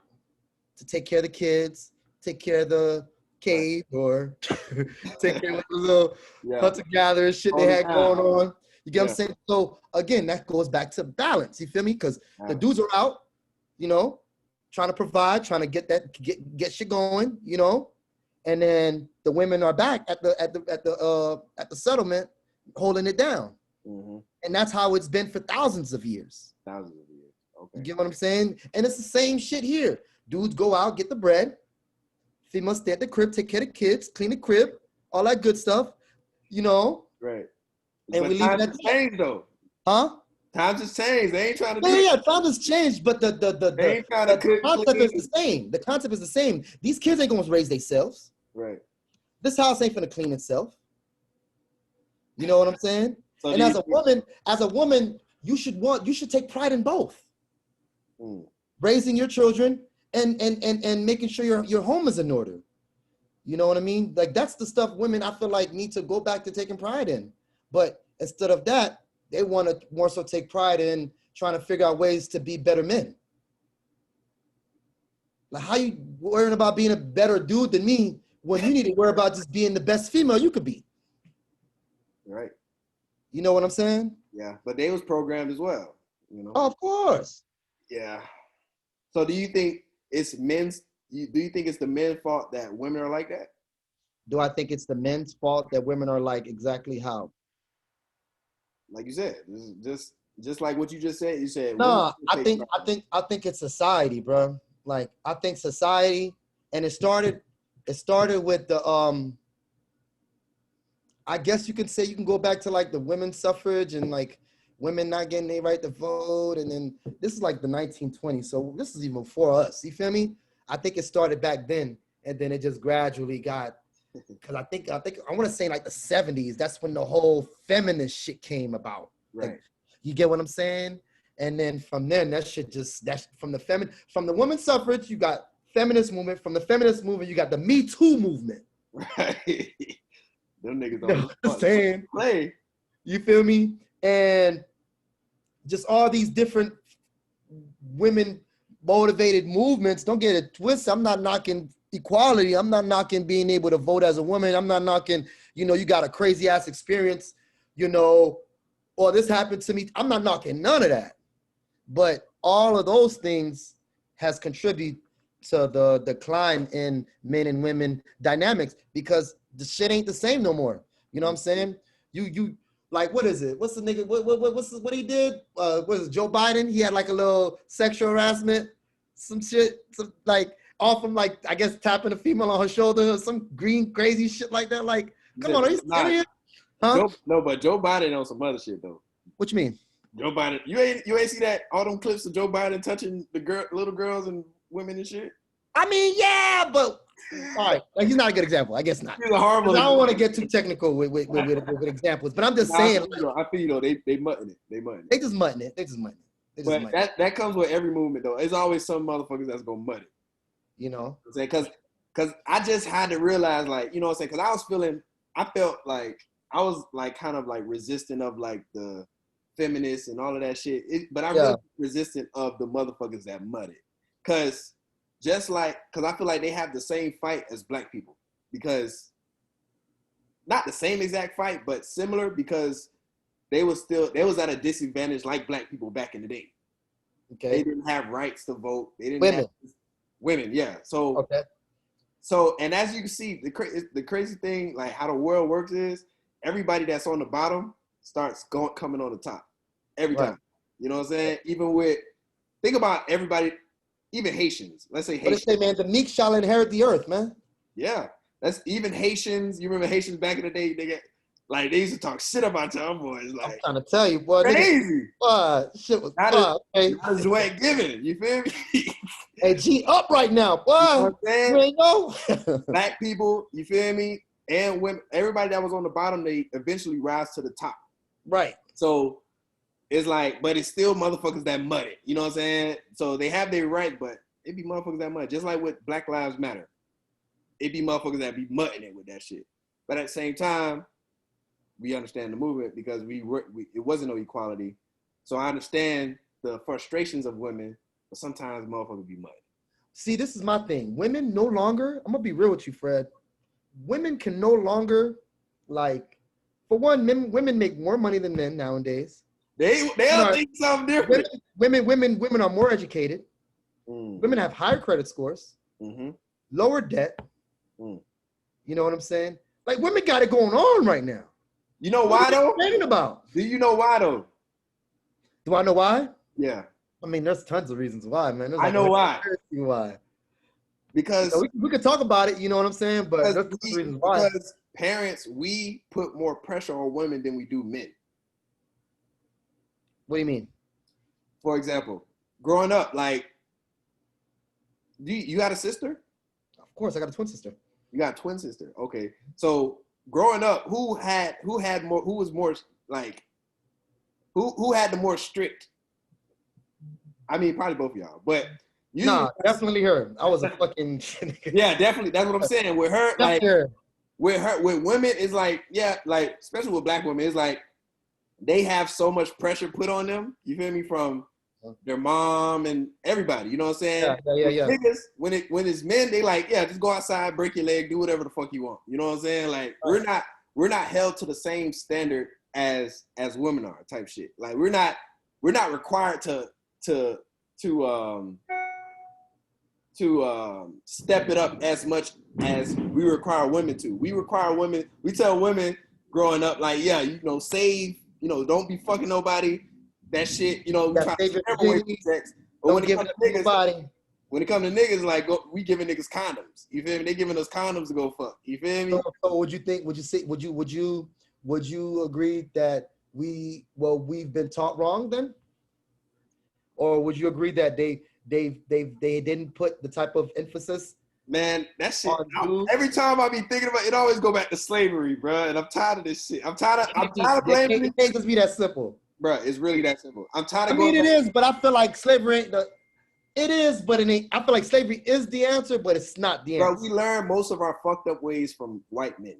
to take care of the kids, take care of the cave, or take care of the little hunter-gatherer shit they had going on. You get what I'm saying? So again, that goes back to balance. You feel me? Because the dudes are out, you know, trying to provide, trying to get shit going, you know, and then the women are back at the settlement holding it down. And that's how it's been for thousands of years. Okay. You get what I'm saying? And it's the same shit here. Dudes go out, get the bread. Females stay at the crib, take care of the kids, clean the crib, all that good stuff, you know? Right. And but we leave it at times have changed, though. Huh? Times has changed. They ain't trying to Yeah, times has changed, but the concept is the same. The concept is the same. These kids ain't gonna raise themselves. Right. This house ain't gonna clean itself. You know what I'm saying? So and as a woman, you should take pride in both. Raising your children and making sure your home is in order. You know what I mean? Like, that's the stuff women, I feel like, need to go back to taking pride in. But instead of that, they want to more so take pride in trying to figure out ways to be better men. Like, how you worrying about being a better dude than me when you need to worry about just being the best female you could be? Right. You know what I'm saying? Yeah, but they was programmed as well, you know? Oh, of course. Yeah. So do you think it's do you think it's the men's fault that women are like that? Do I think it's the men's fault that women are like exactly how? Like you said, just like what you just said. You said no. I think it's society, bro. Like, I think society, and it started with the I guess you can say, you can go back to like the women's suffrage and like women not getting their right to vote, and then this is like the 1920s, so this is even before us. You feel me? I think it started back then, and then it just gradually got. Because I think I want to say like the 70s. That's when the whole feminist shit came about. Right. Like, you get what I'm saying? And then from then, that's from the women's suffrage, you got feminist movement. From the feminist movement, you got the Me Too movement. Right. Them niggas don't know what I'm saying? Play. You feel me? And just all these different women motivated movements. Don't get it twisted. I'm not knocking equality. I'm not knocking being able to vote as a woman. I'm not knocking, you got a crazy ass experience, or this happened to me. I'm not knocking none of that. But all of those things has contributed to the decline in men and women dynamics because the shit ain't the same no more. You know what I'm saying? You like, what is it? What's the nigga? What he did? What is it, Joe Biden? He had like a little sexual harassment, some shit, off him, like, I guess tapping a female on her shoulder or some green crazy shit like that. Like, come on, are you serious? Huh? No, but Joe Biden on some other shit though. What you mean? Joe Biden, you ain't see that all them clips of Joe Biden touching the little girls and women and shit? I mean, yeah, but all right, like, he's not a good example. I guess not. He's a horrible. I don't want to get too technical with examples, but I'm just saying. I feel they mutton it. They just mutton it. But that comes with every movement though. There's always some motherfuckers that's gonna mutt it. You know, because I just had to realize, like, you know what I'm saying? Because I felt like I was like kind of like resistant of like the feminists and all of that shit. But I really resistant of the motherfuckers that mutt it. Because I feel like they have the same fight as black people. Because not the same exact fight, but similar, because they was at a disadvantage like black people back in the day. Okay. They didn't have rights to vote. They didn't have women, yeah. So okay. So, and as you can see, the crazy thing, like how the world works is everybody that's on the bottom starts coming on the top every time. You know what I'm saying? Even think about everybody, even Haitians. Let's say Haitians. What they say, man, the meek shall inherit the earth, man. Yeah, that's even Haitians. You remember Haitians back in the day? They used to talk shit about y'all boys. Like, I'm trying to tell you, boy. Crazy. Shit was not as Joanne giving. You feel me? Hey, G up right now, boy. You know what I'm saying? You Black people, you feel me? And women, everybody that was on the bottom, they eventually rise to the top. Right. So it's like, but it's still motherfuckers that mud it. You know what I'm saying? So they have their right, but it be motherfuckers that mud. Just like with Black Lives Matter. It be motherfuckers that be mudding it with that shit. But at the same time, we understand the movement because it wasn't no equality. So I understand the frustrations of women, but sometimes motherfuckers be mudding. See, this is my thing. Women no longer, I'm gonna be real with you, Fred. Women can no longer, like, for one, women make more money than men nowadays. They all think something different. Women are more educated. Women have higher credit scores, lower debt. You know what I'm saying? Like, women got it going on right now. You know why though? What are you thinking about? Do you know why though? Do I know why? Yeah. I mean, there's tons of reasons why, man. I know why. Why? Because we could talk about it, you know what I'm saying? But there's reasons why. Because parents, we put more pressure on women than we do men. What do you mean? For example, growing up, like, you got a sister? Of course, I got a twin sister. You got a twin sister. Okay. So growing up, who had the more strict? I mean, probably both of y'all, but definitely her. I was a fucking yeah, definitely. That's what I'm saying. With her, like, with women, it's like, yeah, like, especially with black women, it's like they have so much pressure put on them. You feel me? From their mom and everybody. You know what I'm saying? Yeah. Niggas, when it's men, they like, yeah, just go outside, break your leg, do whatever the fuck you want. You know what I'm saying? Like, we're not held to the same standard as women are, type shit. Like, we're not required to step it up as much as we require women to. We tell women growing up, like, yeah, save, don't be fucking nobody. That shit, we try to separate sex. But when it comes to niggas, like, we giving niggas condoms. You feel me? They giving us condoms to go fuck. You feel me? So would you think? Would you agree that we've been taught wrong then? Or would you agree that they didn't put the type of emphasis? Man, that shit. Every time I be thinking about it, always go back to slavery, bro. And I'm tired of this shit. I'm tired of blaming. It can't just be that simple, bro. It's really that simple. I'm tired of. It is, but I feel like slavery ain't the. It is, but it ain't. I feel like slavery is the answer, but it's not the answer. Bro, we learn most of our fucked up ways from white men.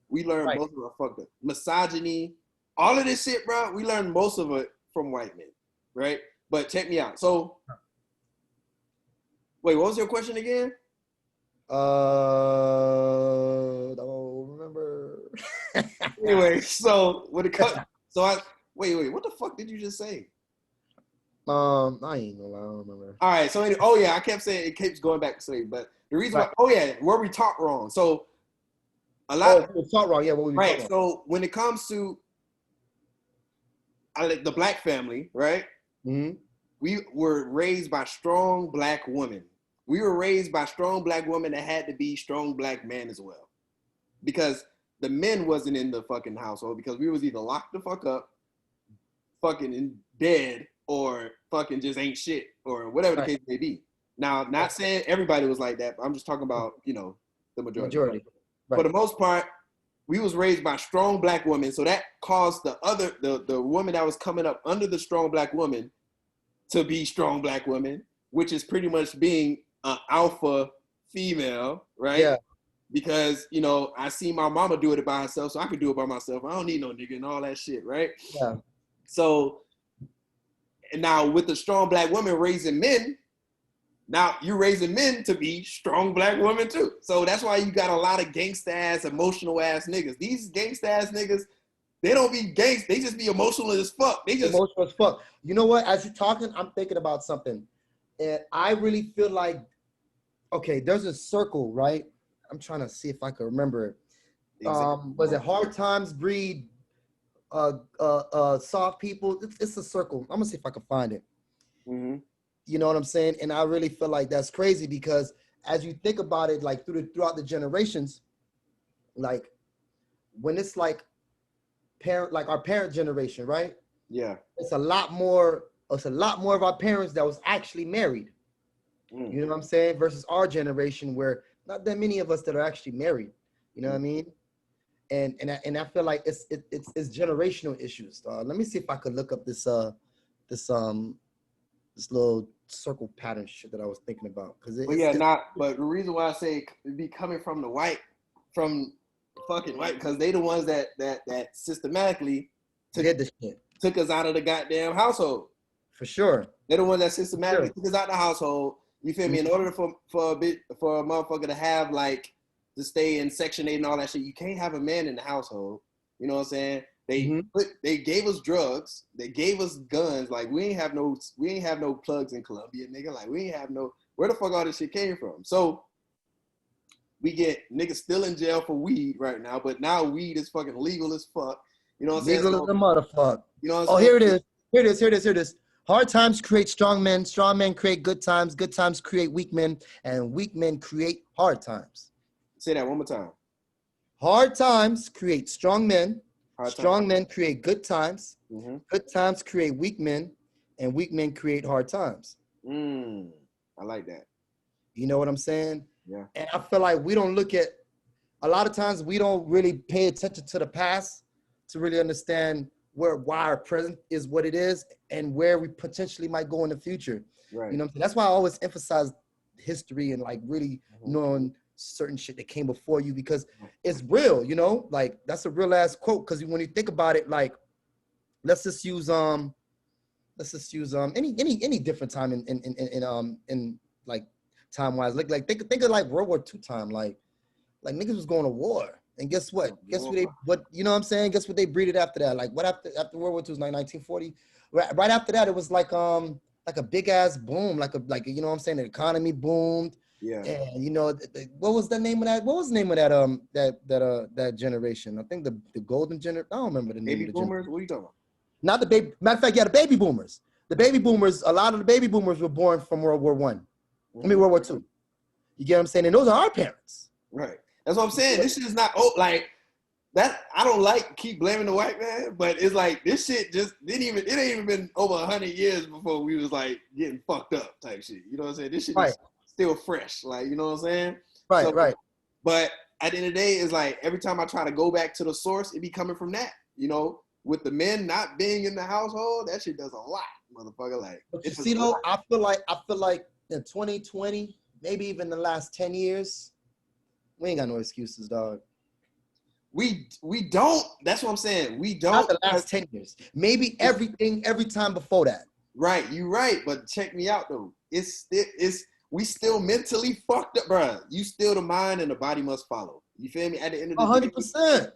We learn most of our fucked up misogyny, all of this shit, bro. We learn most of it from white men, right? But check me out. So, wait, what was your question again? Don't remember. Anyway, so when it comes, so I wait, what the fuck did you just say? I ain't gonna lie, I don't remember. All right, so oh yeah, I kept saying it keeps going back to slavery, but the reason why, oh yeah, where we taught wrong. So a lot. We taught wrong. Yeah, what we Right. taught wrong. So when it comes to the black family, right? Mm-hmm. We were raised by strong black women. We were raised by strong black women that had to be strong black men as well, because the men wasn't in the fucking household because we was either locked the fuck up, fucking dead, or fucking just ain't shit, or whatever the case may be. Now, not saying everybody was like that, but I'm just talking about, you know, the majority. Right. For the most part, we was raised by strong black women, so that caused the woman that was coming up under the strong black woman to be strong black women, which is pretty much being an alpha female, right? Yeah. Because, you know, I see my mama do it by herself, so I can do it by myself. I don't need no nigga and all that shit, right? Yeah. So, and now with the strong black woman raising men, now you're raising men to be strong black women too. So that's why you got a lot of gangsta ass, emotional ass niggas. These gangsta ass niggas, they don't be gangsta, they just be emotional as fuck. They just emotional as fuck. You know what? As you're talking, I'm thinking about something. And I really feel like, okay, there's a circle, right? I'm trying to see if I can remember it. Exactly. Was it hard times breed soft people? It's a circle. I'm gonna see if I can find it. Mm-hmm. You know what I'm saying? And I really feel like that's crazy because as you think about it, like throughout the generations, like when it's like our parent generation, right? Yeah. It's a lot more of our parents that was actually married. You know what I'm saying? Versus our generation where not that many of us that are actually married. You know what I mean? And I feel like it's generational issues. Let me see if I could look up this little circle pattern shit that I was thinking about. But the reason why I say it be coming from the fucking white, because they the ones that systematically took us out of the goddamn household. For sure. They're the ones that systematically took us out of the household. You feel me? In order for a motherfucker to have to stay in Section 8 and all that shit, you can't have a man in the household. You know what I'm saying? They gave us drugs. They gave us guns. Like we ain't have no plugs in Colombia, nigga. Like we ain't have no, where the fuck all this shit came from? So we get niggas still in jail for weed right now, but now weed is fucking legal as fuck. You know what I'm saying? Legal as a motherfucker. You know what I'm saying? Here it is. Hard times create strong men create good times create weak men, and weak men create hard times. Say that one more time. Hard times create strong men. Strong men create good times. Mm-hmm. Good times create weak men, and weak men create hard times. I like that. You know what I'm saying? Yeah. And I feel like we don't look at, a lot of times we don't really pay attention to the past to really understand why our present is what it is and where we potentially might go in the future. Right. You know what I'm saying? That's why I always emphasize history and really knowing certain shit that came before you, because it's real, you know, like that's a real ass quote. Because when you think about it, like let's just use any different time in like time wise, like think of like World War II time, like niggas was going to war, and guess what? Guess what you know what I'm saying? Guess what they breeded after that? Like what after World War II was like 1940. Right after that, it was like a big ass boom, like you know what I'm saying? The economy boomed. Yeah. And you know, what was the name of that? What was the name of that generation? I think the golden generation. I don't remember the name. Baby boomers? What are you talking about? Not the baby. Matter of fact, yeah, the baby boomers. The baby boomers. A lot of the baby boomers were born from World War I. I mean World War II. You get what I'm saying? And those are our parents. Right. That's what I'm saying. This shit is not like that. I don't keep blaming the white man, but it's like this shit just it ain't even been over 100 years before we was like getting fucked up type shit. You know what I'm saying? This shit is still fresh, like, you know what I'm saying? Right. But at the end of the day, it's like every time I try to go back to the source, it be coming from that, you know, with the men not being in the household. That shit does a lot, motherfucker. Like, but you see, though, I feel like in 2020, maybe even the last 10 years, we ain't got no excuses, dog. We don't. That's what I'm saying. We don't. Not the last 10 years. Maybe every time before that. Right, you're right. But check me out though. It's we still mentally fucked up, bro. You still the mind and the body must follow. You feel me? At the end of the 100%.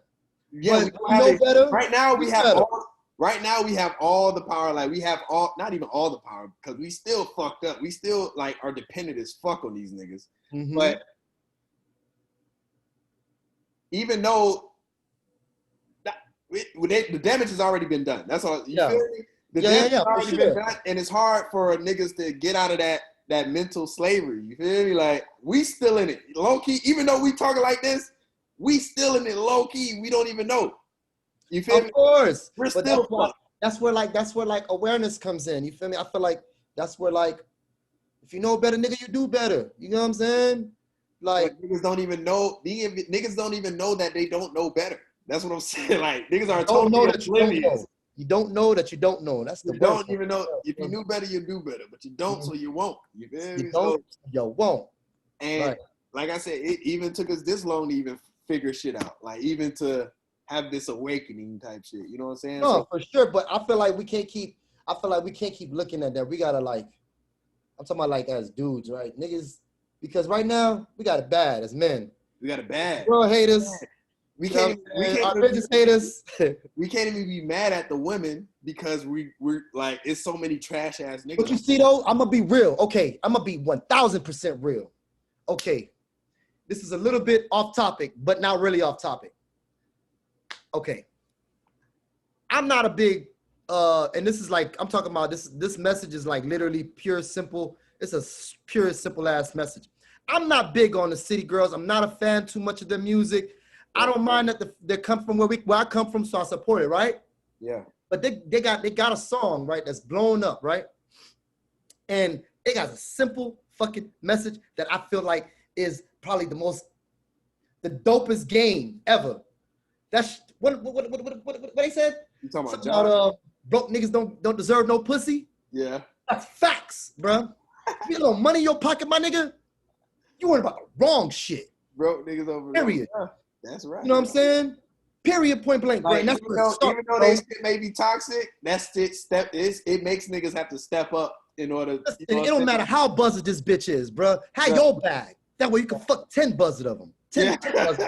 Yeah, we know better. Right now we have all the power. Like we have not even all the power because we still fucked up. We still like are dependent as fuck on these niggas. Mm-hmm. But even though the damage has already been done. That's all. You feel me? The damage has already been done, and it's hard for niggas to get out of that mental slavery. You feel me? Like we still in it, low key. Even though we talking like this, we still in it low key. We don't even know. You feel me? Of course. We're still that's where like awareness comes in. You feel me? I feel like that's where like if you know better, nigga, you do better. You know what I'm saying? Like niggas don't even know. Niggas don't even know that they don't know better. That's what I'm saying. Like niggas are totally oblivious. You don't know that you don't know. That's the you don't even know. If you knew better, you do better. But you don't, so you won't. You feel me? You don't, you won't. And like I said, it even took us this long to even figure shit out. Like even to have this awakening type shit. You know what I'm saying? No, for sure. But I feel like we can't keep looking at that. We gotta like, I'm talking about like as dudes, right? Niggas, because right now we got it bad as men. We got it bad. Girl haters. We can't haters. We can't even be mad at the women because we're like it's so many trash ass niggas. But you see though, I'm gonna be real. Okay, I'm gonna be 1000% real. Okay, this is a little bit off topic, but not really off topic. Okay, I'm not a big and this is like I'm talking about this message is like literally pure simple. It's a pure simple ass message. I'm not big on the city girls. I'm not a fan too much of their music. I don't mind that they come from where I come from, so I support it, right? Yeah. But they got a song, right, that's blown up, right? And it got a simple fucking message that I feel like is probably the dopest game ever. That's what they said? You talking about John? Broke niggas don't deserve no pussy? Yeah. That's facts, bro. You got no money in your pocket, my nigga. You worried about the wrong shit. Broke niggas over there. Period. Yeah, that's right. You know what I'm saying? Period, point blank. Like, and that's even though they shit may be toxic, it makes niggas have to step up in order. It don't matter how buzzed this bitch is, bro. Have your bag. That way you can fuck 10 buzzed of them. 10 buzzed.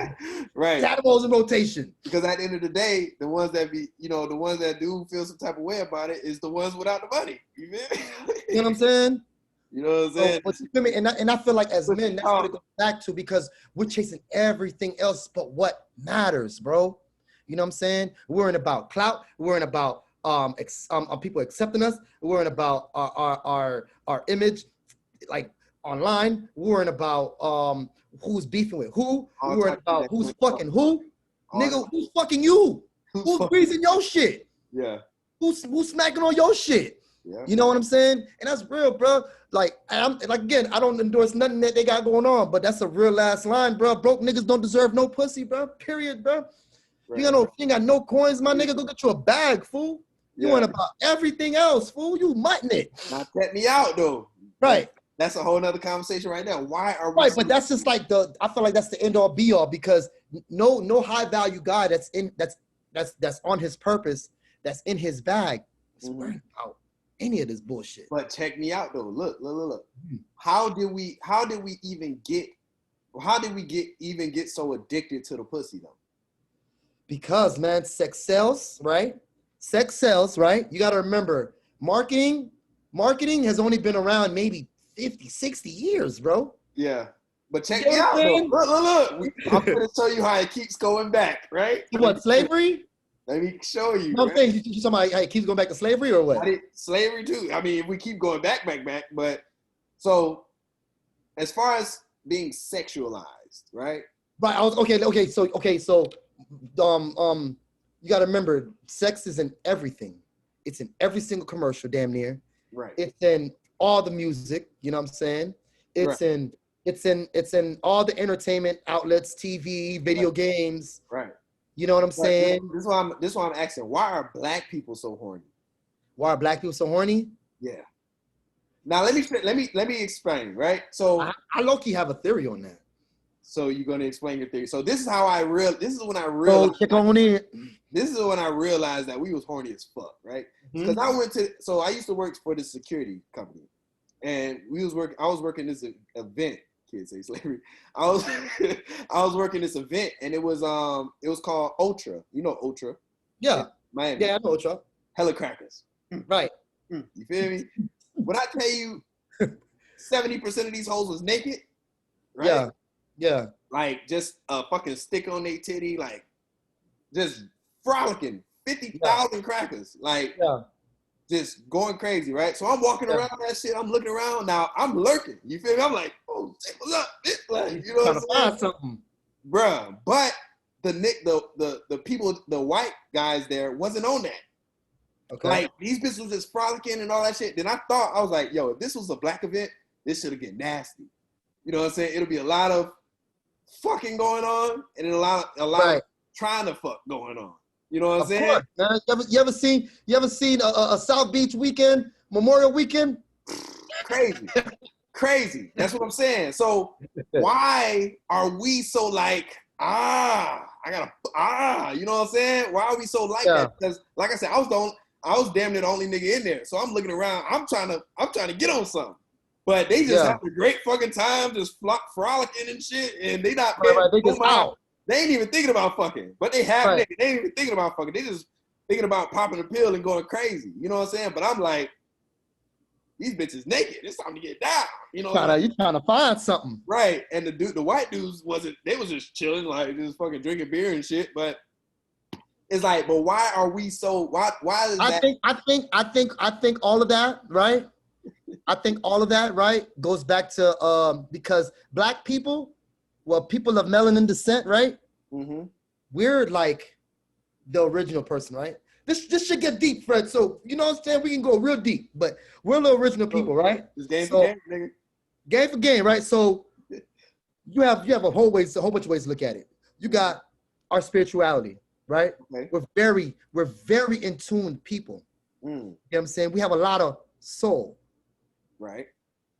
Right. Tadpoles in rotation. Because at the end of the day, the ones that the ones that do feel some type of way about it is the ones without the money. You feel me? You know what I'm saying? You know what I'm saying? But you feel me? And I feel like as men, that's what it goes back to because we're chasing everything else but what matters, bro. You know what I'm saying? We're worrying about clout. We're worrying about people accepting us. We're worrying about our image, like online. We're worrying about who's beefing with who. We're worrying about who's fucking who. Nigga, who's fucking you? Who's breathing your shit? Yeah. Who's smacking on your shit? Yeah. You know what I'm saying? And that's real, bro. Like, again, I don't endorse nothing that they got going on, but that's a real last line, bro. Broke niggas don't deserve no pussy, bro. Period, bro. Right. You ain't got no coins, my nigga. Go get you a bag, fool. You want about everything else, fool. You mutton it. Now check me out, though. Right. That's a whole nother conversation right now. Why are we? Right, but that's just like I feel like that's the end all be all because no high value guy that's on his purpose, that's in his bag, is worrying about any of this bullshit. But check me out though. Look. How did we even get so addicted to the pussy though? Because man, sex sells, right? Sex sells, right? You got to remember, marketing has only been around maybe 50, 60 years, bro. Yeah. But check me out though. Look. I'm gonna show you how it keeps going back, right? What, slavery? Let me show you. No, I'm saying you talking about how it keeps going back to slavery or what? Slavery too. I mean, if we keep going back, but so as far as being sexualized, right? Right. So you got to remember, sex is in everything. It's in every single commercial, damn near. Right. It's in all the music. You know what I'm saying? It's in all the entertainment outlets, TV, video games. Right. You know what I'm saying? This is why I'm asking. Why are black people so horny? Why are black people so horny? Yeah. Now let me explain. Right. So I low-key have a theory on that. So you're gonna explain your theory. So this is when I realized. This is when I realized that we was horny as fuck, right? Because I used to work for the security company, and I was working this event. Kids say slavery. I was I was working this event, and it was called Ultra. You know Ultra? Yeah. Miami. Yeah, I know Ultra. Hella crackers. Right. You feel me? When I tell you 70% of these hoes was naked, right? Yeah. Yeah. Like just a fucking stick on their titty, like just frolicking, 50,000 crackers, like just going crazy, right? So I'm walking around that shit. I'm looking around. Now I'm lurking. You feel me? I'm like, oh shit, what's up? Like, you know what I'm saying? Something. Bruh. But the people, the white guys there wasn't on that. Okay. Like these bitches was just frolicking and all that shit. Then I was like, yo, if this was a black event, this should have get nasty. You know what I'm saying? It'll be a lot of fucking going on and a lot of trying to fuck going on. You know what I'm saying? Course, man. You ever seen a South Beach weekend, Memorial Weekend? Crazy. That's what I'm saying. So why are we so like, you know what I'm saying? Why are we so like that? Because like I said, I was damn near the only nigga in there. So I'm looking around, I'm trying to get on something. But they just have a great fucking time, just frolicking and shit, and they not they just out. They ain't even thinking about fucking, but they have niggas. They ain't even thinking about fucking. They just thinking about popping a pill and going crazy. You know what I'm saying? But I'm like, these bitches naked. It's time to get down. You know, you trying to find something, right? And the white dudes wasn't. They was just chilling, like just fucking drinking beer and shit. But it's like, but why are we so? Why is that? I think all of that, right? I think all of that, right, goes back to because black people, well, people of melanin descent, right? Mm-hmm. We're like the original person, right? This should get deep, Fred. So you know what I'm saying? We can go real deep, but we're the original people, right? It's game for game, nigga. Game for game, right? So you have a whole bunch of ways to look at it. You got our spirituality, right? Okay. We're very in tune people. You know what I'm saying? We have a lot of soul. Right.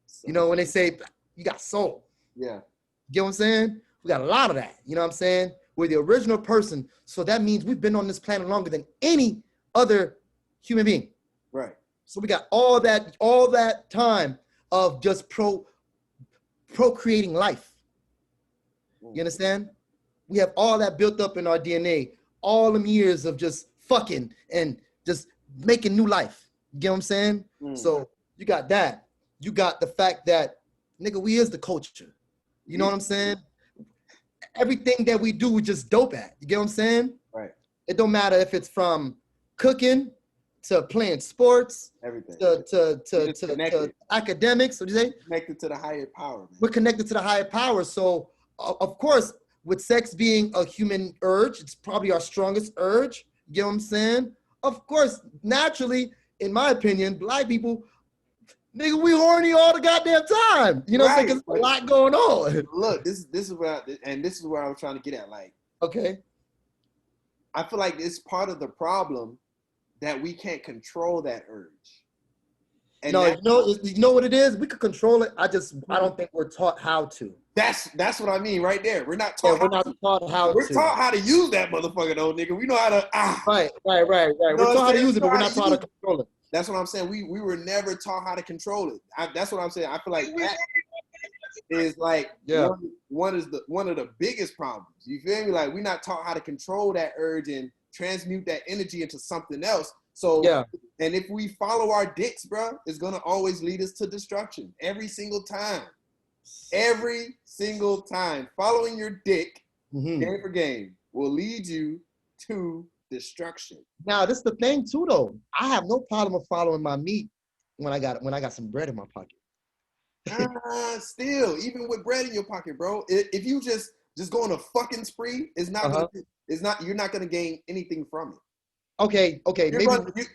So, you know, when they say you got soul. Yeah. You know what I'm saying? We got a lot of that. You know what I'm saying? We're the original person. So that means we've been on this planet longer than any other human being. Right. So we got all that time of just procreating life. You understand? We have all that built up in our DNA, all them years of just fucking and just making new life. You get what I'm saying? So you got that. You got the fact that, nigga, we is the culture. You know what I'm saying? Everything that we do, we just dope at. You get what I'm saying? Right. It don't matter if it's from cooking to playing sports, everything to academics. What do you say? Connected to the higher power. Man. We're connected to the higher power. So, of course, with sex being a human urge, it's probably our strongest urge. You get what I'm saying? Of course, naturally, in my opinion, black people, nigga, we horny all the goddamn time. You know what I'm saying? Because there's a lot going on. Look, this is where I was trying to get at. Like, okay, I feel like it's part of the problem that we can't control that urge. And no, you know what it is? We could control it. I don't think we're taught how to. That's what I mean right there. We're not taught. We're taught how to use that motherfucker, though, nigga. We know how to. Right. We're taught how to use it, but we're not taught how to control it. That's what I'm saying. We were never taught how to control it. That's what I'm saying. I feel like that is like one of the biggest problems. You feel me? Like we're not taught how to control that urge and transmute that energy into something else. So and if we follow our dicks, bro, it's gonna always lead us to destruction every single time. Every single time, following your dick, game for game, will lead you to destruction. Now, this is the thing too, though. I have no problem with following my meat when I got some bread in my pocket. Still, even with bread in your pocket, bro. If you just go on a fucking spree, you're not gonna gain anything from it. Okay.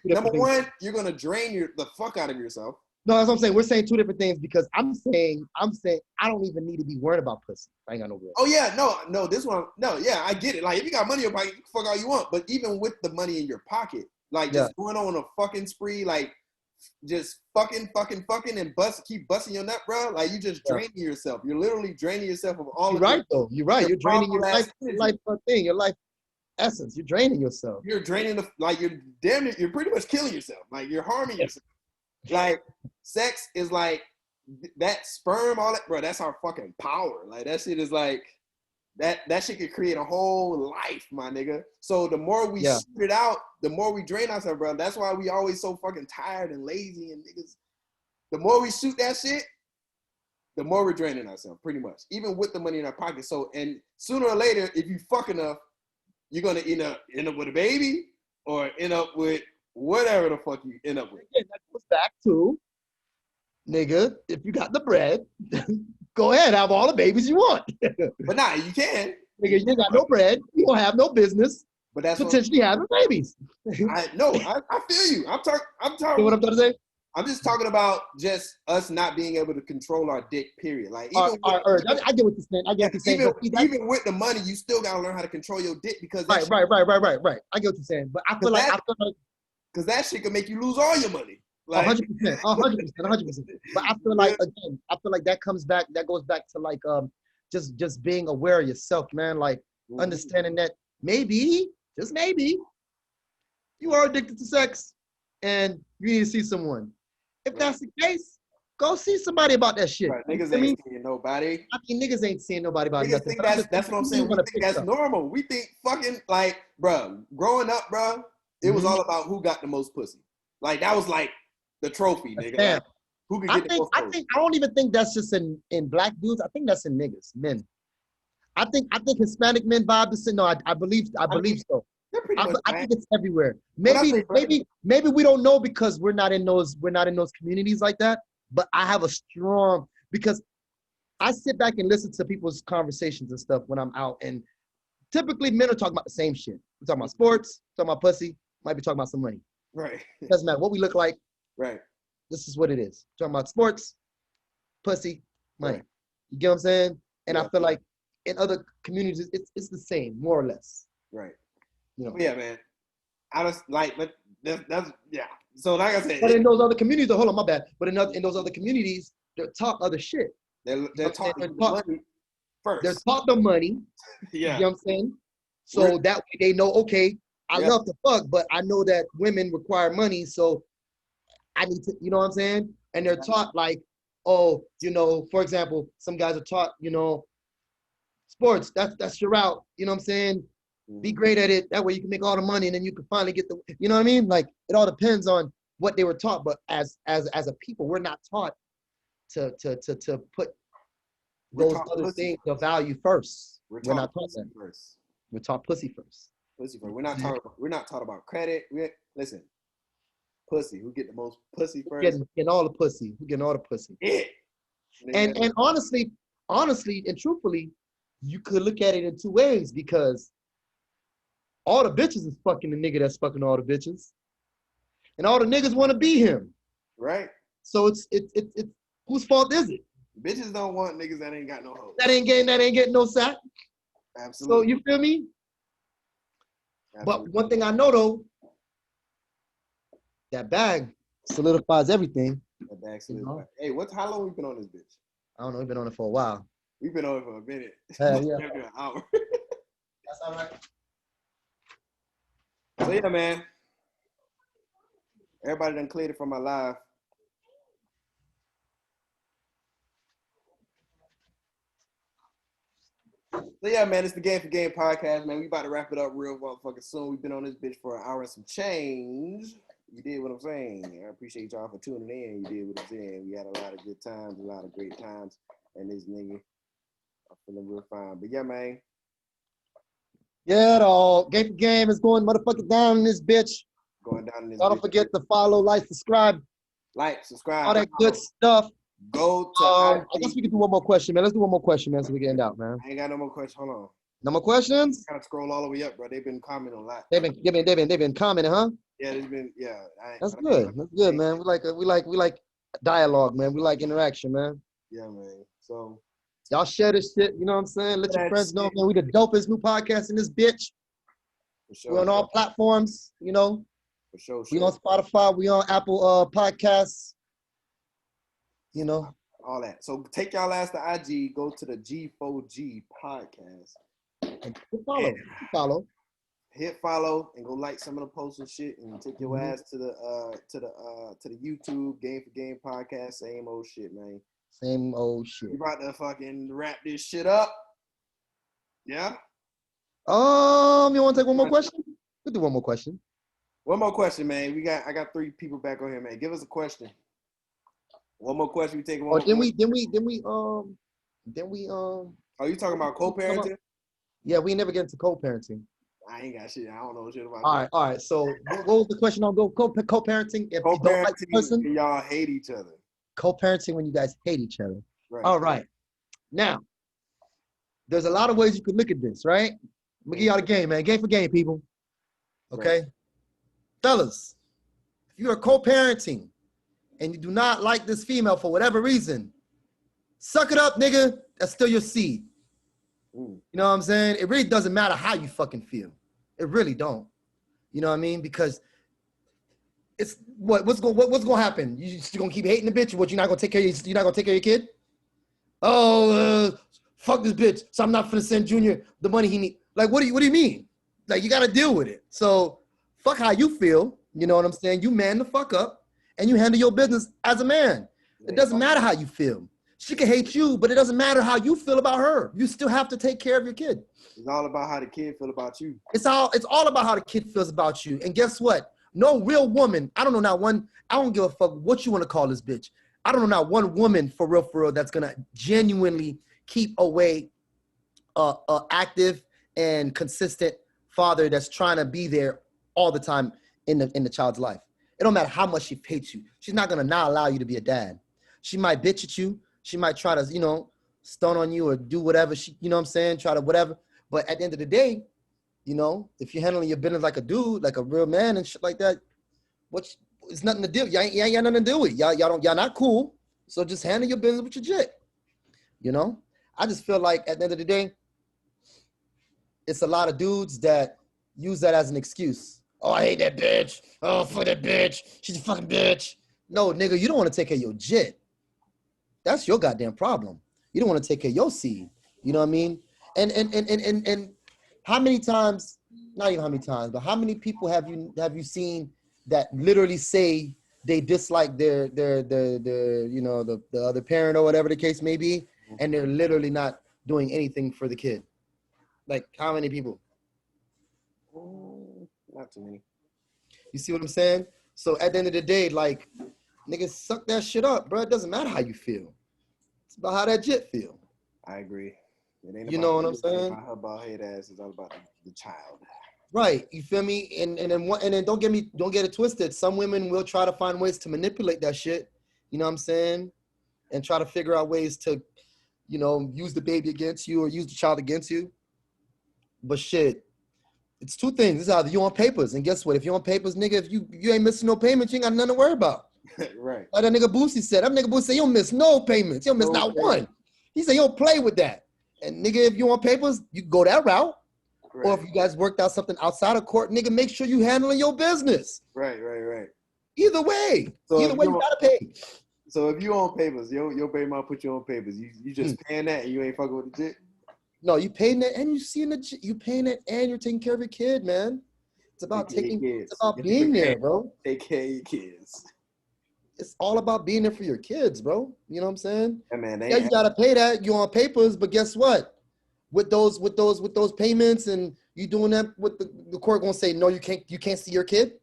Number one, you're gonna drain the fuck out of yourself. No, that's what I'm saying. We're saying two different things because I'm saying I don't even need to be worried about pussy. I ain't got no bread. Oh yeah, no, this one, no, yeah, I get it. Like if you got money in your pocket, you can fuck all you want. But even with the money in your pocket, like just going on a fucking spree, like just fucking and keep busting your nut, bro. Like you just draining yourself. You're literally draining yourself of all. You're right though. You're right. You're draining your life essence. You're draining yourself. You're draining you're pretty much killing yourself. Like you're harming yourself. Like sex is like that sperm, all that, bro, that's our fucking power. Like that shit is like that shit could create a whole life, my nigga. So the more we shoot it out, the more we drain ourselves, bro. That's why we always so fucking tired and lazy and niggas. The more we shoot that shit, the more we're draining ourselves, pretty much. Even with the money in our pocket. So, and sooner or later, if you fuck enough, you're gonna end up with a baby or end up with whatever the fuck you end up with. Again, that goes back to, nigga, if you got the bread, go ahead, have all the babies you want. But nah, you can. Nigga, you got no bread, you don't have no business but that's potentially having babies. I feel you. I'm talking. You know what I'm trying to say? I'm just talking about just us not being able to control our dick, period. Like even our urge. I get what you're saying. I get what you're saying. Even with the money, you still gotta learn how to control your dick because right. I get what you're saying. But I feel like because that shit can make you lose all your money. Like 100%. But I feel like again, that goes back to like just being aware of yourself, man. Like understanding that maybe, just maybe, you are addicted to sex and you need to see someone. If that's the case, go see somebody about that shit. Right. Niggas ain't seeing nobody. I mean, niggas ain't seeing nobody about niggas nothing. Think that's what I'm saying. We think that's normal. We think fucking like, bro, growing up, bro, it was all about who got the most pussy. Like that was like the trophy, nigga. Like, who could get the most pussy? I don't even think that's just in black dudes. I think that's in niggas, men. I think Hispanic men vibe the same. No, I believe so. I think it's everywhere. Maybe we don't know because we're not in those communities like that. But I have a strong, because I sit back and listen to people's conversations and stuff when I'm out, and typically men are talking about the same shit. We're talking about sports, talking about pussy, might be talking about some money. Right. Doesn't matter what we look like. Right. This is what it is. Talking about sports, pussy, money. Right. You get what I'm saying? And I feel like in other communities, it's the same, more or less. Right. You know? Yeah, man. I just like, but that's yeah. So like I said, but in those other communities, hold on, my bad. But in those other communities, they're taught other shit. They're taught the money first. They're taught the money. Yeah. You know what I'm saying? So that way they know, okay, I love to fuck, but I know that women require money, so I need to, you know what I'm saying? And they're taught like, oh, you know, for example, some guys are taught, you know, sports, that's your route, you know what I'm saying? Be great at it. That way you can make all the money and then you can finally get the, you know what I mean? Like it all depends on what they were taught. But as a people, we're not taught to put those other things of value first. We're not taught that. First. We're taught pussy first. Pussy first. We're not taught about credit. Listen, pussy. Who get the most pussy first? Getting all the pussy. Who getting all the pussy? Yeah. And honestly and truthfully, you could look at it in two ways because all the bitches is fucking the nigga that's fucking all the bitches. And all the niggas want to be him. Right. So it's whose fault is it? Bitches don't want niggas that ain't got no hoes. That ain't getting no sack. Absolutely. So you feel me? Absolutely. But one thing I know though, that bag solidifies everything. That bag solidifies. Hey, how long we been on this bitch? I don't know, we've been on it for a while. We've been on it for a minute. Yeah. An hour. That's all right. So yeah, man. Everybody done cleared it from my live. So yeah, man, it's the Game4Game podcast, man. We about to wrap it up real motherfucking soon. We've been on this bitch for an hour and some change. You did what I'm saying. I appreciate y'all for tuning in. You did what I'm saying. We had a lot of good times, a lot of great times. And this nigga, I'm feeling real fine. But yeah, man. Yeah, dog. Game4Game is going motherfucking down in this bitch. Going down in this Don't forget to follow, like, subscribe. Like, subscribe. All that good stuff. Go to I guess we can do one more question, man. Let's do one more question, man, so we can end out, man. I ain't got no more questions. Hold on. No more questions? Gotta scroll all the way up, bro. They've been commenting a lot. They've been commenting, huh? Yeah, they've been, yeah. That's good. That's good, man. We like dialogue, man. We like interaction, man. Yeah, man. So y'all share this shit, you know what I'm saying? Let your friends know, man. We the dopest new podcast in this bitch. For sure. We're on all platforms, you know. For sure. We on Spotify, we on Apple Podcasts. You know. All that. So take y'all ass to IG, go to the G4G podcast. Follow. Hit follow and go like some of the posts and shit, and take your ass to the YouTube Game4Game podcast. Same old shit, man. Same old shit. We about to fucking wrap this shit up. Yeah? You want to take one more question? We'll do one more question. One more question, man. I got 3 people back on here, man. Give us a question. One more question. We take one. Oh, Oh, you talking about co-parenting? Yeah, we never get into co-parenting. I ain't got shit. I don't know shit about All right. So what was the question on co-parenting? If you don't like the person, when y'all hate each other. Co-parenting when you guys hate each other. Right. All right. Now, there's a lot of ways you could look at this, right? I'm gonna give y'all the game, man. Game for game, people. Okay? Right. Fellas, if you are co-parenting and you do not like this female for whatever reason, suck it up, nigga. That's still your seed. You know what I'm saying? It really doesn't matter how you fucking feel. It really don't. You know what I mean? Because it's what's gonna happen? You just gonna keep hating the bitch? What, you're not gonna take care of your kid? Oh, fuck this bitch. So I'm not gonna send Junior the money he needs. Like, what do you mean? Like, you gotta deal with it. So fuck how you feel. You know what I'm saying? You man the fuck up and you handle your business as a man. It doesn't matter how you feel. She can hate you, but it doesn't matter how you feel about her. You still have to take care of your kid. It's all about how the kid feel about you. It's all about how the kid feels about you. And guess what? No real woman, I don't give a fuck what you want to call this bitch. I don't know not one woman for real that's gonna genuinely keep away a active and consistent father that's trying to be there all the time in the child's life. It don't matter how much she hates you. She's not gonna not allow you to be a dad. She might bitch at you. She might try to, stun on you or do whatever she, you know what I'm saying? Try to whatever. But at the end of the day, if you're handling your business like a dude, like a real man and shit like that, it's nothing to do. Y'all ain't got nothing to do with. Y'all not cool. So just handle your business with your jit. I just feel like at the end of the day, it's a lot of dudes that use that as an excuse. Oh, I hate that bitch. Oh, fuck that bitch. She's a fucking bitch. No, nigga, you don't want to take care of your jit. That's your goddamn problem. You don't want to take care of your seed. You know what I mean? And how many times, not even how many times, but how many people have you seen that literally say they dislike their the other parent or whatever the case may be, and they're literally not doing anything for the kid? Like, how many people? Not too many. You see what I'm saying? So at the end of the day, like, niggas suck that shit up, bro. It doesn't matter how you feel. It's about how that jit feel. I agree. It ain't you know what I'm saying? It ain't about her bald head ass. It's all about the child. Right. You feel me? And then don't get it twisted. Some women will try to find ways to manipulate that shit. You know what I'm saying? And try to figure out ways to, use the baby against you or use the child against you. But shit, it's two things. It's either you on papers, and guess what? If you on papers, nigga, if you ain't missing no payments, you ain't got nothing to worry about. Right. Like that nigga Boosie said. That nigga Boosie said, you don't miss no payments. You don't miss not one. He said, you don't play with that. And nigga, if you on papers, you go that route. Right. Or if you guys worked out something outside of court, nigga, make sure you handling your business. Right. Either way. So you gotta pay. So if you on papers, your baby mom put you on papers. You just paying that and you ain't fucking with the jit? No, you paying that and you paying it and you're taking care of your kid, man. It's about being there, bro. Take care of your kids. It's all about being there for your kids, bro. You know what I'm saying? Yeah, man. You gotta pay that. You on papers, but guess what? With those payments and you doing that, what the court gonna say? No, you can't see your kid.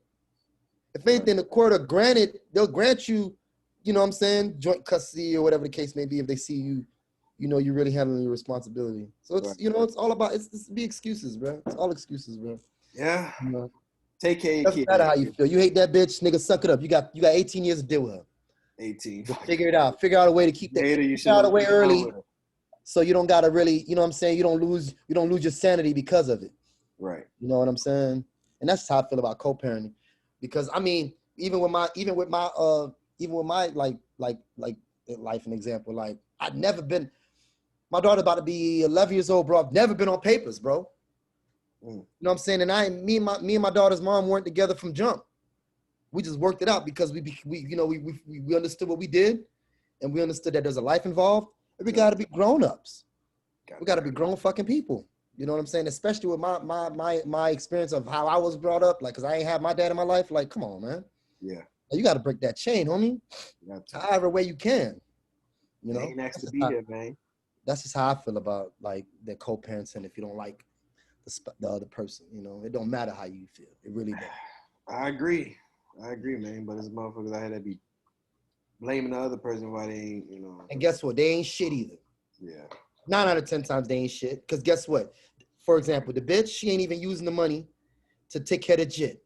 If anything, the court they'll grant you, you know what I'm saying, joint custody or whatever the case may be if they see you, you're really handling your responsibility. So it's it's all about it's be excuses, bro. It's all excuses, bro. Yeah. Take care of your kid. Doesn't matter how you feel. You hate that bitch, nigga, suck it up. You got 18 years to deal with her. 18. Figure it out. Figure out a way to keep that. Figure out a way early, so you don't gotta really, you know what I'm saying. You don't lose your sanity because of it. Right. You know what I'm saying. And that's how I feel about co-parenting, because I mean, even with my like life and example, like I've never been. My daughter's about to be 11 years old, bro. I've never been on papers, bro. You know what I'm saying? And me and my daughter's mom weren't together from jump. We just worked it out because we understood what we did, and we understood that there's a life involved, and we got to be grown-ups. We got to be grown fucking people. You know what I'm saying? Especially with my experience of how I was brought up, like, cause I ain't had my dad in my life. Like, come on, man. Yeah. You got to break that chain, homie. However way you can. You know, They ain't asked to be here, man. That's just how I feel about like the co-parenting. If you don't like the other person, you know, it don't matter how you feel. It really don't. I agree, man. But it's motherfuckers out here that be blaming the other person why they ain't, you know. And guess what? They ain't shit either. Yeah. 9 out of 10 times they ain't shit. Because guess what? For example, the bitch, she ain't even using the money to take care of the jit.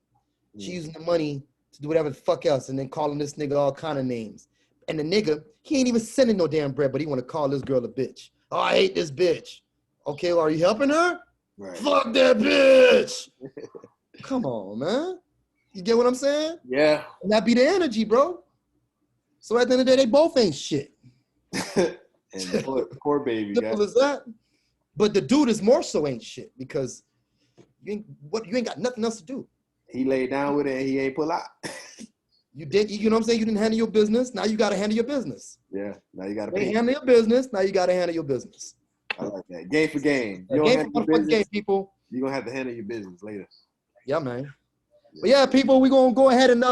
She using the money to do whatever the fuck else and then calling this nigga all kind of names. And the nigga, he ain't even sending no damn bread, but he want to call this girl a bitch. Oh, I hate this bitch. Okay, well, are you helping her? Right. Fuck that bitch. Come on, man. You get what I'm saying? Yeah. And that be the energy, bro. So at the end of the day, they both ain't shit. And poor baby. Simple as that. But the dude is more so ain't shit because you ain't got nothing else to do. He laid down with it and he ain't pull out. You know what I'm saying? You didn't handle your business. Now you got to handle your business. Yeah. Now you got to They pay. handle your business. Now you got to handle your business. I like that. Game for game. You don't Game handle for your motherfucking game, business, people. you're going to have to handle your business later. Yeah, man. But yeah, people, we're going to go ahead and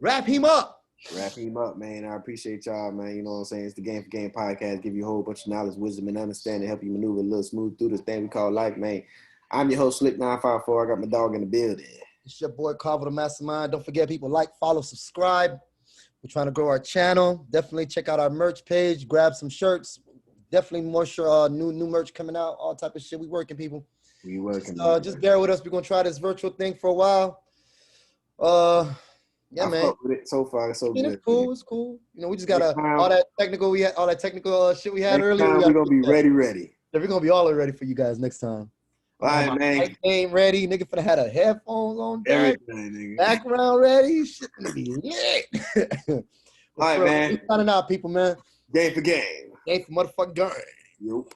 wrap him up. Wrap him up, man. I appreciate y'all, man. You know what I'm saying? It's the Game for Game podcast. Give you a whole bunch of knowledge, wisdom, and understanding. Help you maneuver a little smooth through this thing we call life, man. I'm your host, Slick954. I got my dog in the building. It's your boy, Carvo The Mastermind. Don't forget, people, like, follow, subscribe. We're trying to grow our channel. Definitely check out our merch page. Grab some shirts. Definitely more new merch coming out. All type of shit. We working, people. We working. Just bear with us. We're going to try this virtual thing for a while. Yeah, man. Fuck with it so far. It's so good. It's cool. It's cool. You know, we just got all that technical shit we had earlier. We're going to be ready. Yeah, we're going to be all ready for you guys next time. All right, man. Game ready. Nigga finna have the headphones on deck. Everything, nigga. Background ready. Shit gonna be lit. All right, man. We're signing out, people, man. Game for game. Game for motherfucking game. Yup.